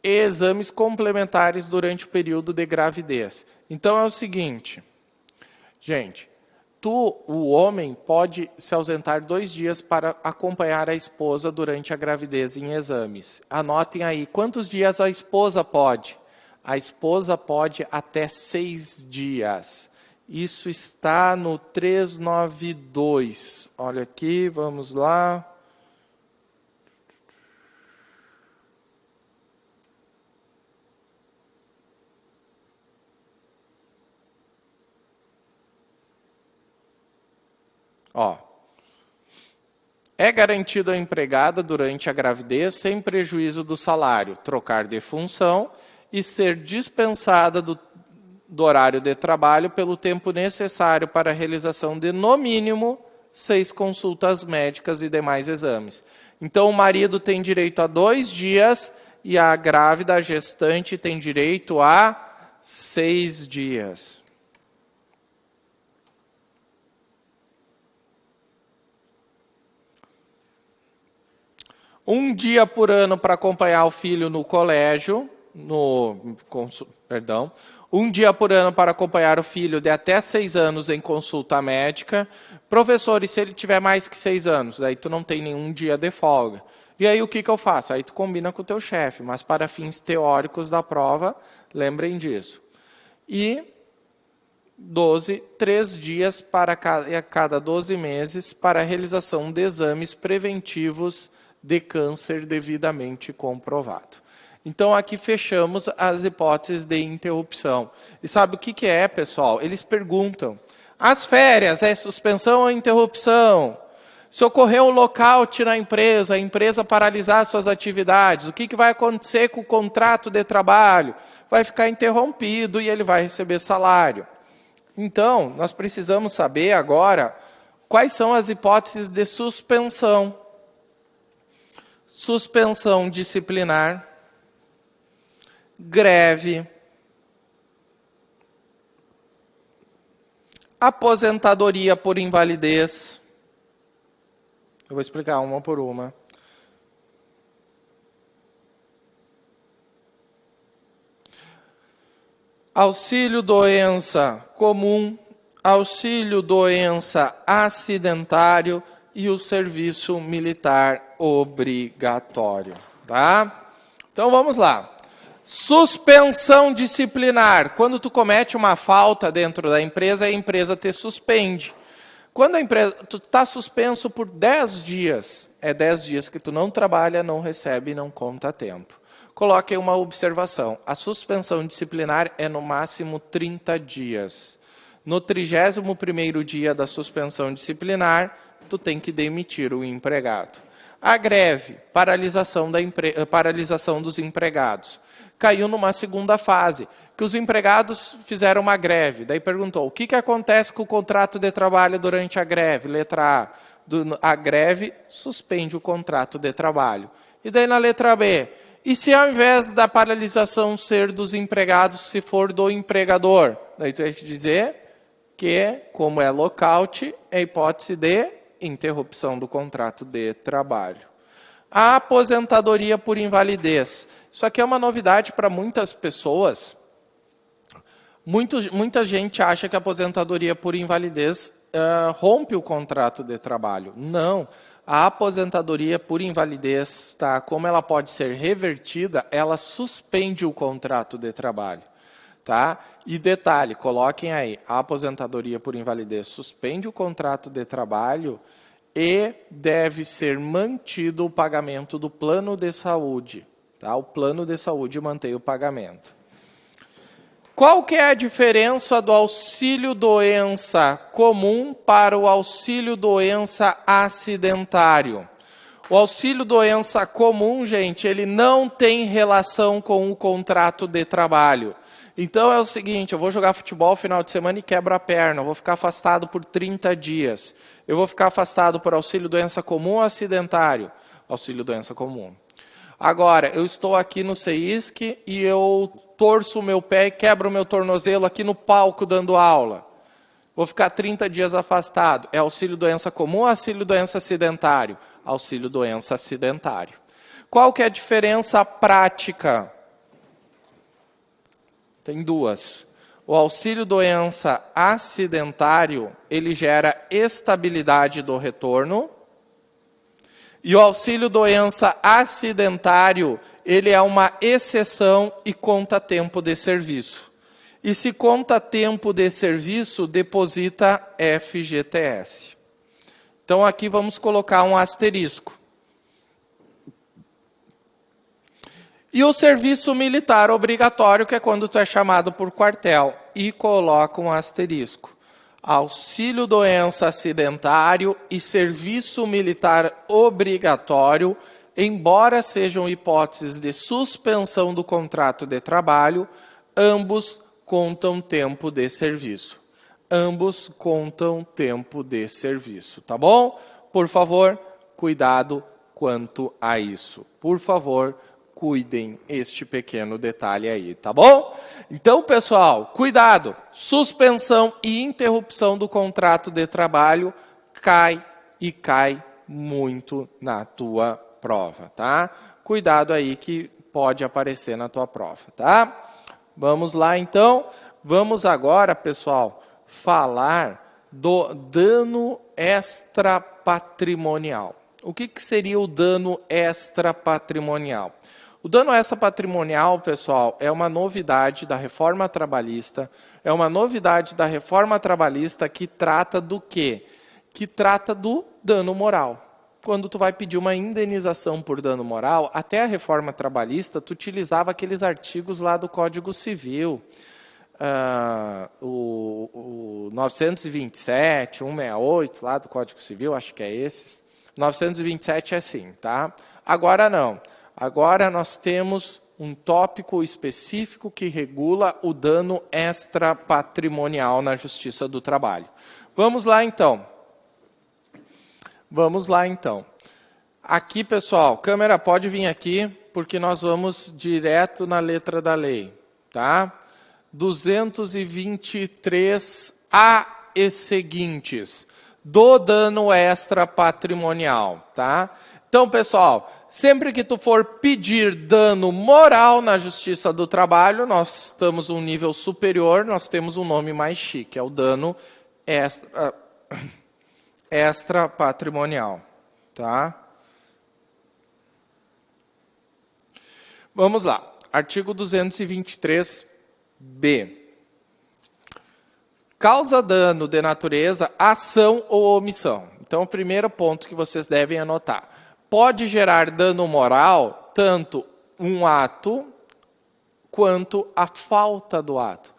E exames complementares durante o período de gravidez. Então é o seguinte, gente, o homem pode se ausentar 2 dias para acompanhar a esposa durante a gravidez em exames. Anotem aí, quantos dias a esposa pode? A esposa pode até 6 dias. Isso está no 392. Olha aqui, vamos lá. É garantido à empregada durante a gravidez, sem prejuízo do salário, trocar de função e ser dispensada do horário de trabalho pelo tempo necessário para a realização de, no mínimo, 6 consultas médicas e demais exames. Então, o marido tem direito a 2 dias e a grávida, a gestante, tem direito a 6 dias. Um dia por ano para acompanhar o filho no colégio, um dia por ano para acompanhar o filho de até 6 anos em consulta médica. Professor, e se ele tiver mais que 6 anos? Daí tu não tem nenhum dia de folga. E aí o que eu faço? Aí tu combina com o teu chefe, mas para fins teóricos da prova, lembrem disso. E 3 dias para cada 12 meses para a realização de exames preventivos de câncer devidamente comprovado. Então, aqui fechamos as hipóteses de interrupção. E sabe o que é, pessoal? Eles perguntam, as férias é suspensão ou interrupção? Se ocorrer um lockout na empresa, a empresa paralisar suas atividades, o que vai acontecer com o contrato de trabalho? Vai ficar interrompido e ele vai receber salário. Então, nós precisamos saber agora quais são as hipóteses de suspensão. Suspensão disciplinar, greve, aposentadoria por invalidez. Eu vou explicar uma por uma. Auxílio-doença comum, auxílio-doença acidentário e o serviço militar obrigatório. Tá? Então vamos lá. Suspensão disciplinar. Quando tu comete uma falta dentro da empresa, a empresa te suspende. Quando a empresa, tu está suspenso por 10 dias, é 10 dias que tu não trabalha, não recebe e não conta tempo. Coloque uma observação, a suspensão disciplinar é no máximo 30 dias. No 31º dia da suspensão disciplinar, tu tem que demitir o empregado. A greve, paralisação dos empregados. Caiu numa segunda fase, que os empregados fizeram uma greve. Daí perguntou, o que acontece com o contrato de trabalho durante a greve? Letra A, a greve suspende o contrato de trabalho. E daí na letra B, e se ao invés da paralisação ser dos empregados, se for do empregador? Daí tu vai te dizer que, como é lockout, é hipótese de interrupção do contrato de trabalho. A aposentadoria por invalidez. Isso aqui é uma novidade para muitas pessoas. Muita gente acha que a aposentadoria por invalidez rompe o contrato de trabalho. Não. A aposentadoria por invalidez, tá? Como ela pode ser revertida, ela suspende o contrato de trabalho. Tá? E detalhe, coloquem aí, a aposentadoria por invalidez suspende o contrato de trabalho e deve ser mantido o pagamento do plano de saúde. Tá? O plano de saúde mantém o pagamento. Qual que é a diferença do auxílio-doença comum para o auxílio-doença acidentário? O auxílio-doença comum, gente, ele não tem relação com o contrato de trabalho. Então é o seguinte, eu vou jogar futebol final de semana e quebro a perna, eu vou ficar afastado por 30 dias. Eu vou ficar afastado por auxílio-doença comum ou acidentário? Auxílio-doença comum. Agora, eu estou aqui no CEISC e eu torço o meu pé e quebro o meu tornozelo aqui no palco dando aula. Vou ficar 30 dias afastado. É auxílio-doença comum ou auxílio-doença acidentário? Auxílio-doença acidentário. Qual que é a diferença prática? Tem duas. O auxílio-doença acidentário, ele gera estabilidade do retorno. E o auxílio-doença acidentário, ele é uma exceção e conta tempo de serviço. E se conta tempo de serviço, deposita FGTS. Então aqui vamos colocar um asterisco. E o serviço militar obrigatório, que é quando tu é chamado por quartel, e coloca um asterisco. Auxílio-doença acidentário e serviço militar obrigatório, embora sejam hipóteses de suspensão do contrato de trabalho, ambos contam tempo de serviço. Ambos contam tempo de serviço, tá bom? Por favor, cuidado quanto a isso. Por favor, cuidem este pequeno detalhe aí, tá bom? Então, pessoal, cuidado. Suspensão e interrupção do contrato de trabalho cai muito na tua prova, tá? Cuidado aí que pode aparecer na tua prova, tá? Vamos lá, então. Vamos agora, pessoal, falar do dano extrapatrimonial. O que seria o dano extrapatrimonial? O dano extrapatrimonial, pessoal, é uma novidade da reforma trabalhista. É uma novidade da reforma trabalhista que trata do quê? Que trata do dano moral. Quando tu vai pedir uma indenização por dano moral, até a reforma trabalhista, tu utilizava aqueles artigos lá do Código Civil, o 927, 168 lá do Código Civil, acho que é esses. 927 é assim, tá? Agora não. Agora nós temos um tópico específico que regula o dano extrapatrimonial na Justiça do Trabalho. Vamos lá, então. Vamos lá, então. Aqui, pessoal, câmera pode vir aqui, porque nós vamos direto na letra da lei, tá? 223A e seguintes, do dano extrapatrimonial, tá? Então, pessoal, sempre que tu for pedir dano moral na Justiça do Trabalho, nós estamos um nível superior, nós temos um nome mais chique, é o dano extrapatrimonial, tá? Vamos lá, artigo 223B. Causa dano de natureza, ação ou omissão. Então, o primeiro ponto que vocês devem anotar. Pode gerar dano moral, tanto um ato, quanto a falta do ato.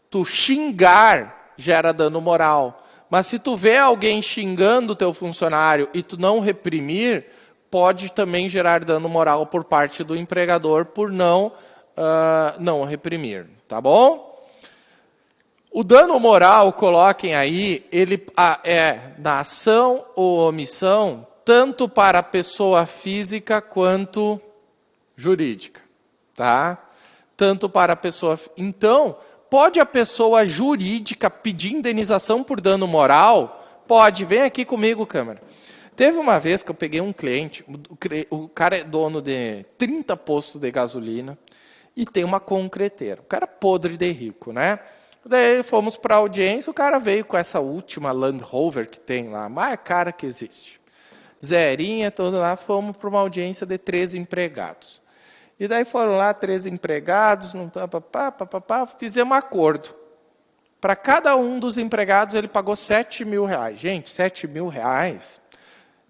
Tu xingar gera dano moral. Mas se tu vê alguém xingando o teu funcionário e tu não reprimir, pode também gerar dano moral por parte do empregador por não reprimir, tá bom? O dano moral, coloquem aí, ele é da ação ou omissão, tanto para a pessoa física quanto jurídica, tá? Tanto para a pessoa... Então, pode a pessoa jurídica pedir indenização por dano moral? Pode, vem aqui comigo, câmera. Teve uma vez que eu peguei um cliente, o cara é dono de 30 postos de gasolina e tem uma concreteira. O cara é podre de rico, né? Daí fomos para a audiência, o cara veio com essa última Land Rover que tem lá, a mais cara que existe. Zerinha, tudo lá, fomos para uma audiência de 13 empregados. E daí foram lá 13 empregados, fizemos um acordo. Para cada um dos empregados ele pagou R$7.000. Gente, R$7.000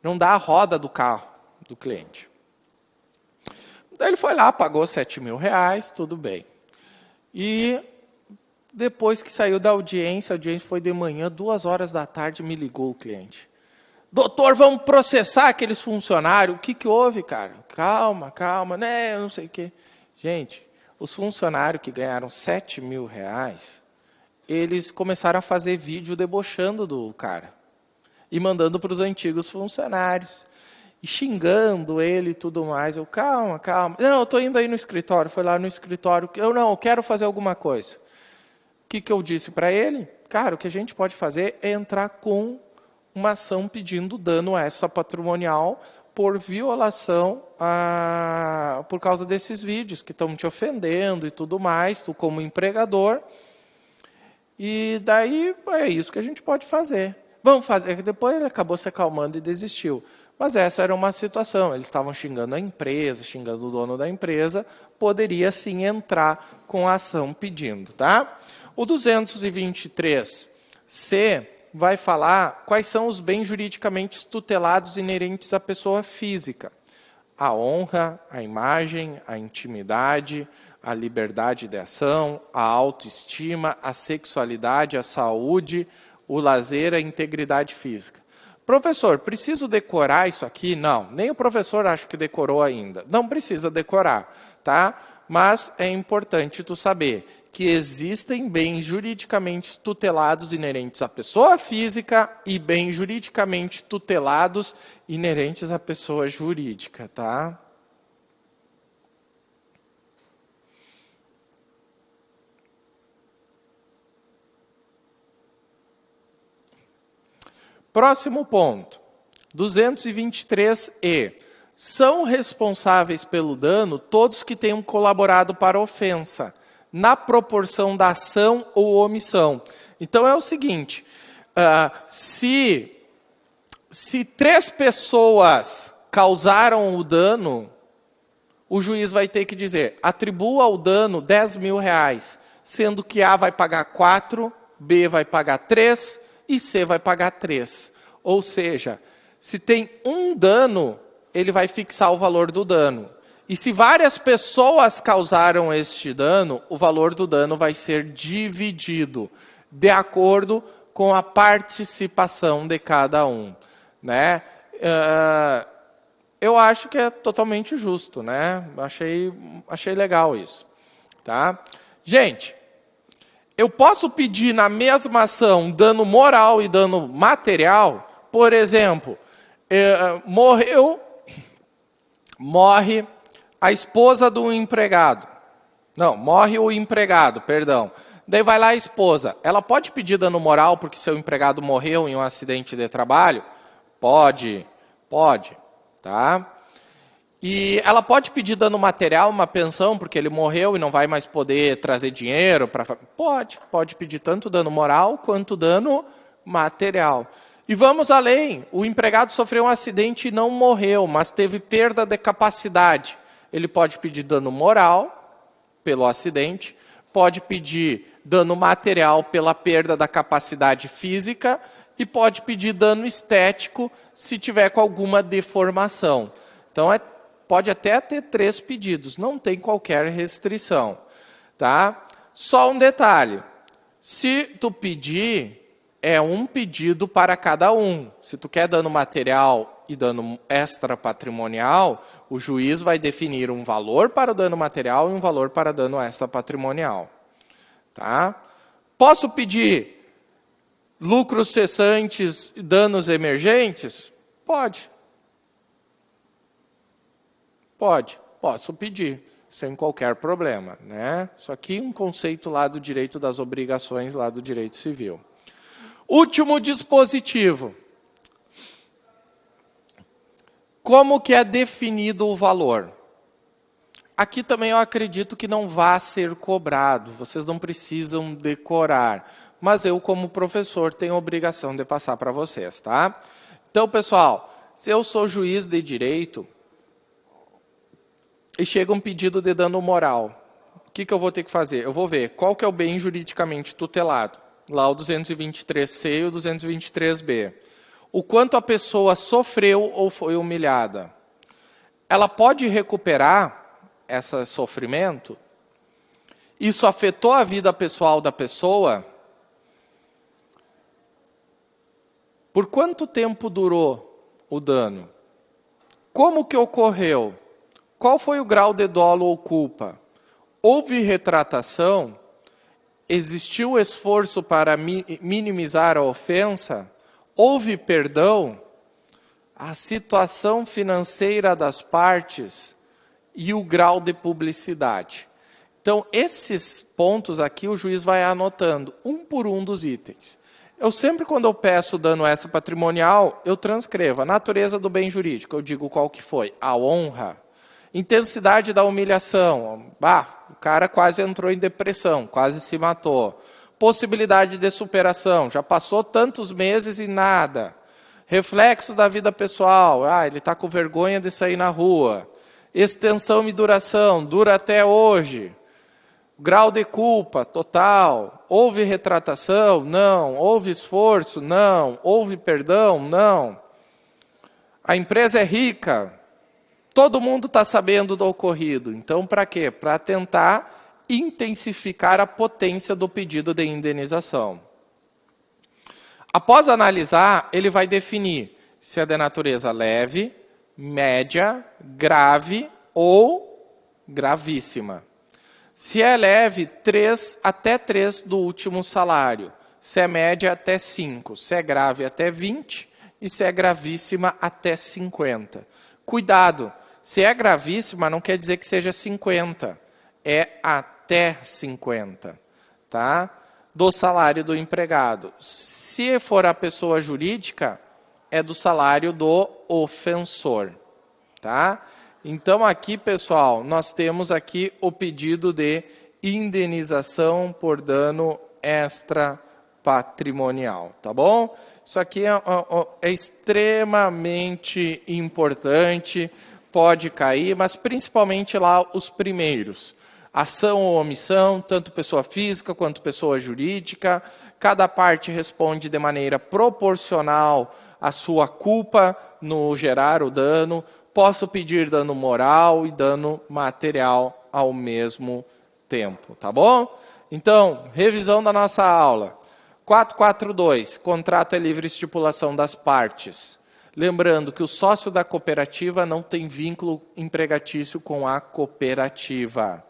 não dá a roda do carro do cliente. Daí ele foi lá, pagou R$7.000, tudo bem. E depois que saiu da audiência, a audiência foi de manhã, 2h da tarde, me ligou o cliente. Doutor, vamos processar aqueles funcionários. O que houve, cara? Calma, né? Eu não sei o quê. Gente, os funcionários que ganharam R$7.000, eles começaram a fazer vídeo debochando do cara. E mandando para os antigos funcionários. E xingando ele e tudo mais. Eu, calma. Não, eu estou indo aí no escritório. Foi lá no escritório. Eu quero fazer alguma coisa. O que eu disse para ele? Cara, o que a gente pode fazer é entrar com uma ação pedindo dano extrapatrimonial por violação por causa desses vídeos que estão te ofendendo e tudo mais, tu como empregador. E daí é isso que a gente pode fazer. Vamos fazer. Depois ele acabou se acalmando e desistiu. Mas essa era uma situação. Eles estavam xingando a empresa, xingando o dono da empresa. Poderia sim entrar com a ação pedindo, tá? O 223C vai falar quais são os bens juridicamente tutelados inerentes à pessoa física. A honra, a imagem, a intimidade, a liberdade de ação, a autoestima, a sexualidade, a saúde, o lazer, a integridade física. Professor, preciso decorar isso aqui? Não, nem o professor acha que decorou ainda. Não precisa decorar, tá? Mas é importante tu saber que existem bens juridicamente tutelados inerentes à pessoa física e bens juridicamente tutelados inerentes à pessoa jurídica, tá? Próximo ponto, 223E. são responsáveis pelo dano todos que tenham colaborado para a ofensa, na proporção da ação ou omissão. Então é o seguinte, se 3 pessoas causaram o dano, o juiz vai ter que dizer, atribua ao dano 10 mil reais, sendo que A vai pagar 4, B vai pagar 3 e C vai pagar 3. Ou seja, se tem um dano, ele vai fixar o valor do dano. E se várias pessoas causaram este dano, o valor do dano vai ser dividido, de acordo com a participação de cada um. Né? Eu acho que é totalmente justo, né? Achei legal isso. Tá? Gente, eu posso pedir na mesma ação dano moral e dano material? Por exemplo, morre a esposa do empregado. Não, morre o empregado, perdão. Daí vai lá a esposa. Ela pode pedir dano moral porque seu empregado morreu em um acidente de trabalho? Pode. Tá? E ela pode pedir dano material, uma pensão, porque ele morreu e não vai mais poder trazer dinheiro para... Pode pedir tanto dano moral quanto dano material. E vamos além, o empregado sofreu um acidente e não morreu, mas teve perda de capacidade. Ele pode pedir dano moral pelo acidente, pode pedir dano material pela perda da capacidade física e pode pedir dano estético se tiver com alguma deformação. Então, pode até ter 3 pedidos, não tem qualquer restrição. Tá? Só um detalhe, se tu pedir, é um pedido para cada um. Se tu quer dano material e dano extra patrimonial, o juiz vai definir um valor para o dano material e um valor para dano extra patrimonial. Tá? Posso pedir lucros cessantes e danos emergentes? Pode. Posso pedir, sem qualquer problema. Né? Isso aqui é um conceito lá do direito das obrigações, lá do direito civil. Último dispositivo. Como que é definido o valor? Aqui também eu acredito que não vai ser cobrado, vocês não precisam decorar. Mas eu, como professor, tenho a obrigação de passar para vocês. Tá? Então, pessoal, se eu sou juiz de direito e chega um pedido de dano moral, o que eu vou ter que fazer? Eu vou ver qual que é o bem juridicamente tutelado. Lá o 223C e o 223B. O quanto a pessoa sofreu ou foi humilhada. Ela pode recuperar esse sofrimento? Isso afetou a vida pessoal da pessoa? Por quanto tempo durou o dano? Como que ocorreu? Qual foi o grau de dolo ou culpa? Houve retratação? Existiu esforço para minimizar a ofensa? Houve perdão? A situação financeira das partes e o grau de publicidade. Então, esses pontos aqui o juiz vai anotando, um por um dos itens. Eu sempre, quando eu peço dano extra patrimonial, eu transcrevo a natureza do bem jurídico. Eu digo qual que foi. A honra. Intensidade da humilhação. O cara quase entrou em depressão, quase se matou. Possibilidade de superação. Já passou tantos meses e nada. Reflexos da vida pessoal. Ele está com vergonha de sair na rua. Extensão e duração. Dura até hoje. Grau de culpa, total. Houve retratação? Não. Houve esforço? Não. Houve perdão? Não. A empresa é rica? Todo mundo está sabendo do ocorrido. Então, para quê? Para tentar intensificar a potência do pedido de indenização. Após analisar, ele vai definir se é de natureza leve, média, grave ou gravíssima. Se é leve, 3 até 3 do último salário. Se é média, até 5. Se é grave, até 20. E se é gravíssima, até 50. Cuidado, se é gravíssima, não quer dizer que seja 50. É até 50. Tá? Do salário do empregado. Se for a pessoa jurídica, é do salário do ofensor. tá? Então, aqui, pessoal, nós temos aqui o pedido de indenização por dano extrapatrimonial, tá bom? Isso aqui é extremamente importante, pode cair, mas principalmente lá os primeiros. Ação ou omissão, tanto pessoa física quanto pessoa jurídica, cada parte responde de maneira proporcional à sua culpa no gerar o dano. Posso pedir dano moral e dano material ao mesmo tempo, tá bom? Então, revisão da nossa aula. 442, contrato é livre estipulação das partes. Lembrando que o sócio da cooperativa não tem vínculo empregatício com a cooperativa.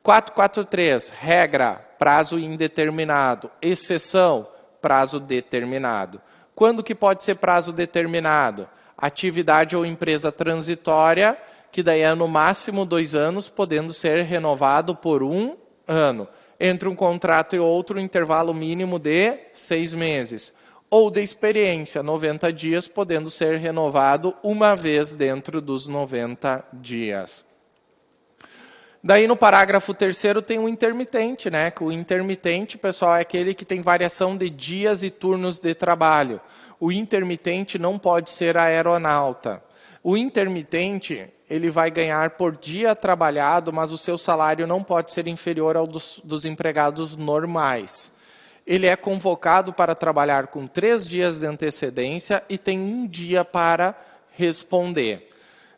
443, regra, prazo indeterminado. Exceção, prazo determinado. Quando que pode ser prazo determinado? Atividade ou empresa transitória, que daí é no máximo 2 anos, podendo ser renovado por 1 ano. Entre um contrato e outro, intervalo mínimo de 6 meses. Ou de experiência, 90 dias, podendo ser renovado uma vez dentro dos 90 dias. Daí no parágrafo 3º tem o intermitente, né? Que o intermitente, pessoal, é aquele que tem variação de dias e turnos de trabalho. O intermitente não pode ser aeronauta. O intermitente, ele vai ganhar por dia trabalhado, mas o seu salário não pode ser inferior ao dos empregados normais. Ele é convocado para trabalhar com 3 dias de antecedência e tem 1 dia para responder.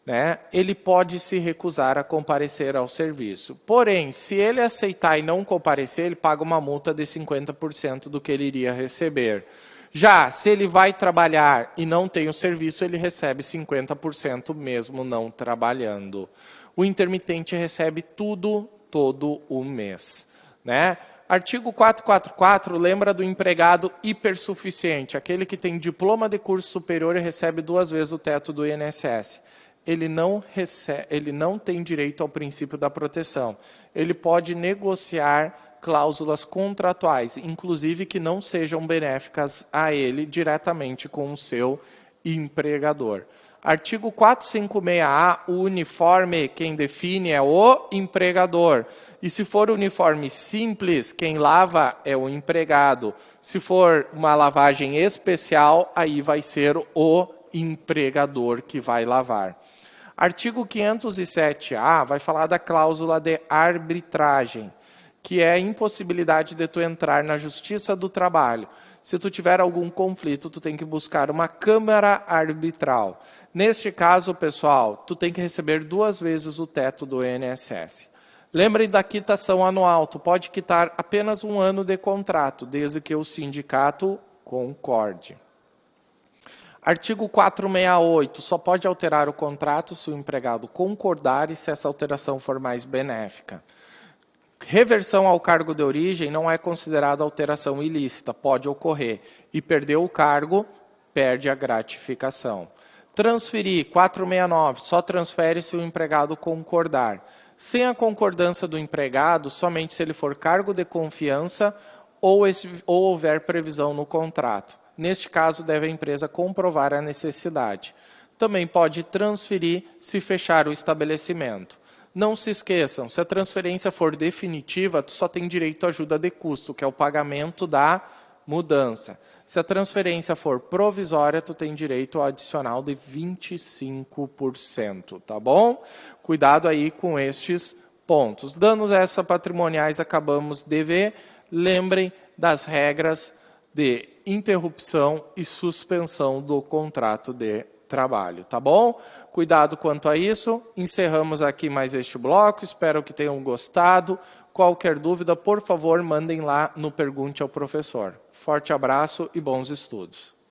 Né? Ele pode se recusar a comparecer ao serviço. Porém, se ele aceitar e não comparecer, ele paga uma multa de 50% do que ele iria receber. Já, se ele vai trabalhar e não tem o serviço, ele recebe 50% mesmo não trabalhando. O intermitente recebe tudo, todo o mês. Né? Artigo 444, lembra do empregado hipersuficiente, aquele que tem diploma de curso superior e recebe 2 vezes o teto do INSS. Ele não tem direito ao princípio da proteção. Ele pode negociar cláusulas contratuais, inclusive que não sejam benéficas a ele diretamente com o seu empregador. Artigo 456A, o uniforme, quem define é o empregador. E se for uniforme simples, quem lava é o empregado. Se for uma lavagem especial, aí vai ser o empregador que vai lavar. Artigo 507A vai falar da cláusula de arbitragem, que é a impossibilidade de tu entrar na justiça do trabalho. Se tu tiver algum conflito, tu tem que buscar uma câmara arbitral. Neste caso, pessoal, tu tem que receber 2 vezes o teto do INSS. Lembre da quitação anual, tu pode quitar apenas 1 ano de contrato, desde que o sindicato concorde. Artigo 468, só pode alterar o contrato se o empregado concordar e se essa alteração for mais benéfica. Reversão ao cargo de origem não é considerada alteração ilícita, pode ocorrer. E perder o cargo, perde a gratificação. Transferir, 469, só transfere se o empregado concordar. Sem a concordância do empregado, somente se ele for cargo de confiança ou houver previsão no contrato. Neste caso, deve a empresa comprovar a necessidade. Também pode transferir se fechar o estabelecimento. Não se esqueçam, se a transferência for definitiva, tu só tem direito à ajuda de custo, que é o pagamento da mudança. Se a transferência for provisória, tu tem direito ao adicional de 25%, tá bom? Cuidado aí com estes pontos. Danos extrapatrimoniais acabamos de ver. Lembrem das regras de interrupção e suspensão do contrato de trabalho, tá bom? Cuidado quanto a isso. Encerramos aqui mais este bloco. Espero que tenham gostado. Qualquer dúvida, por favor, mandem lá no Pergunte ao Professor. Forte abraço e bons estudos.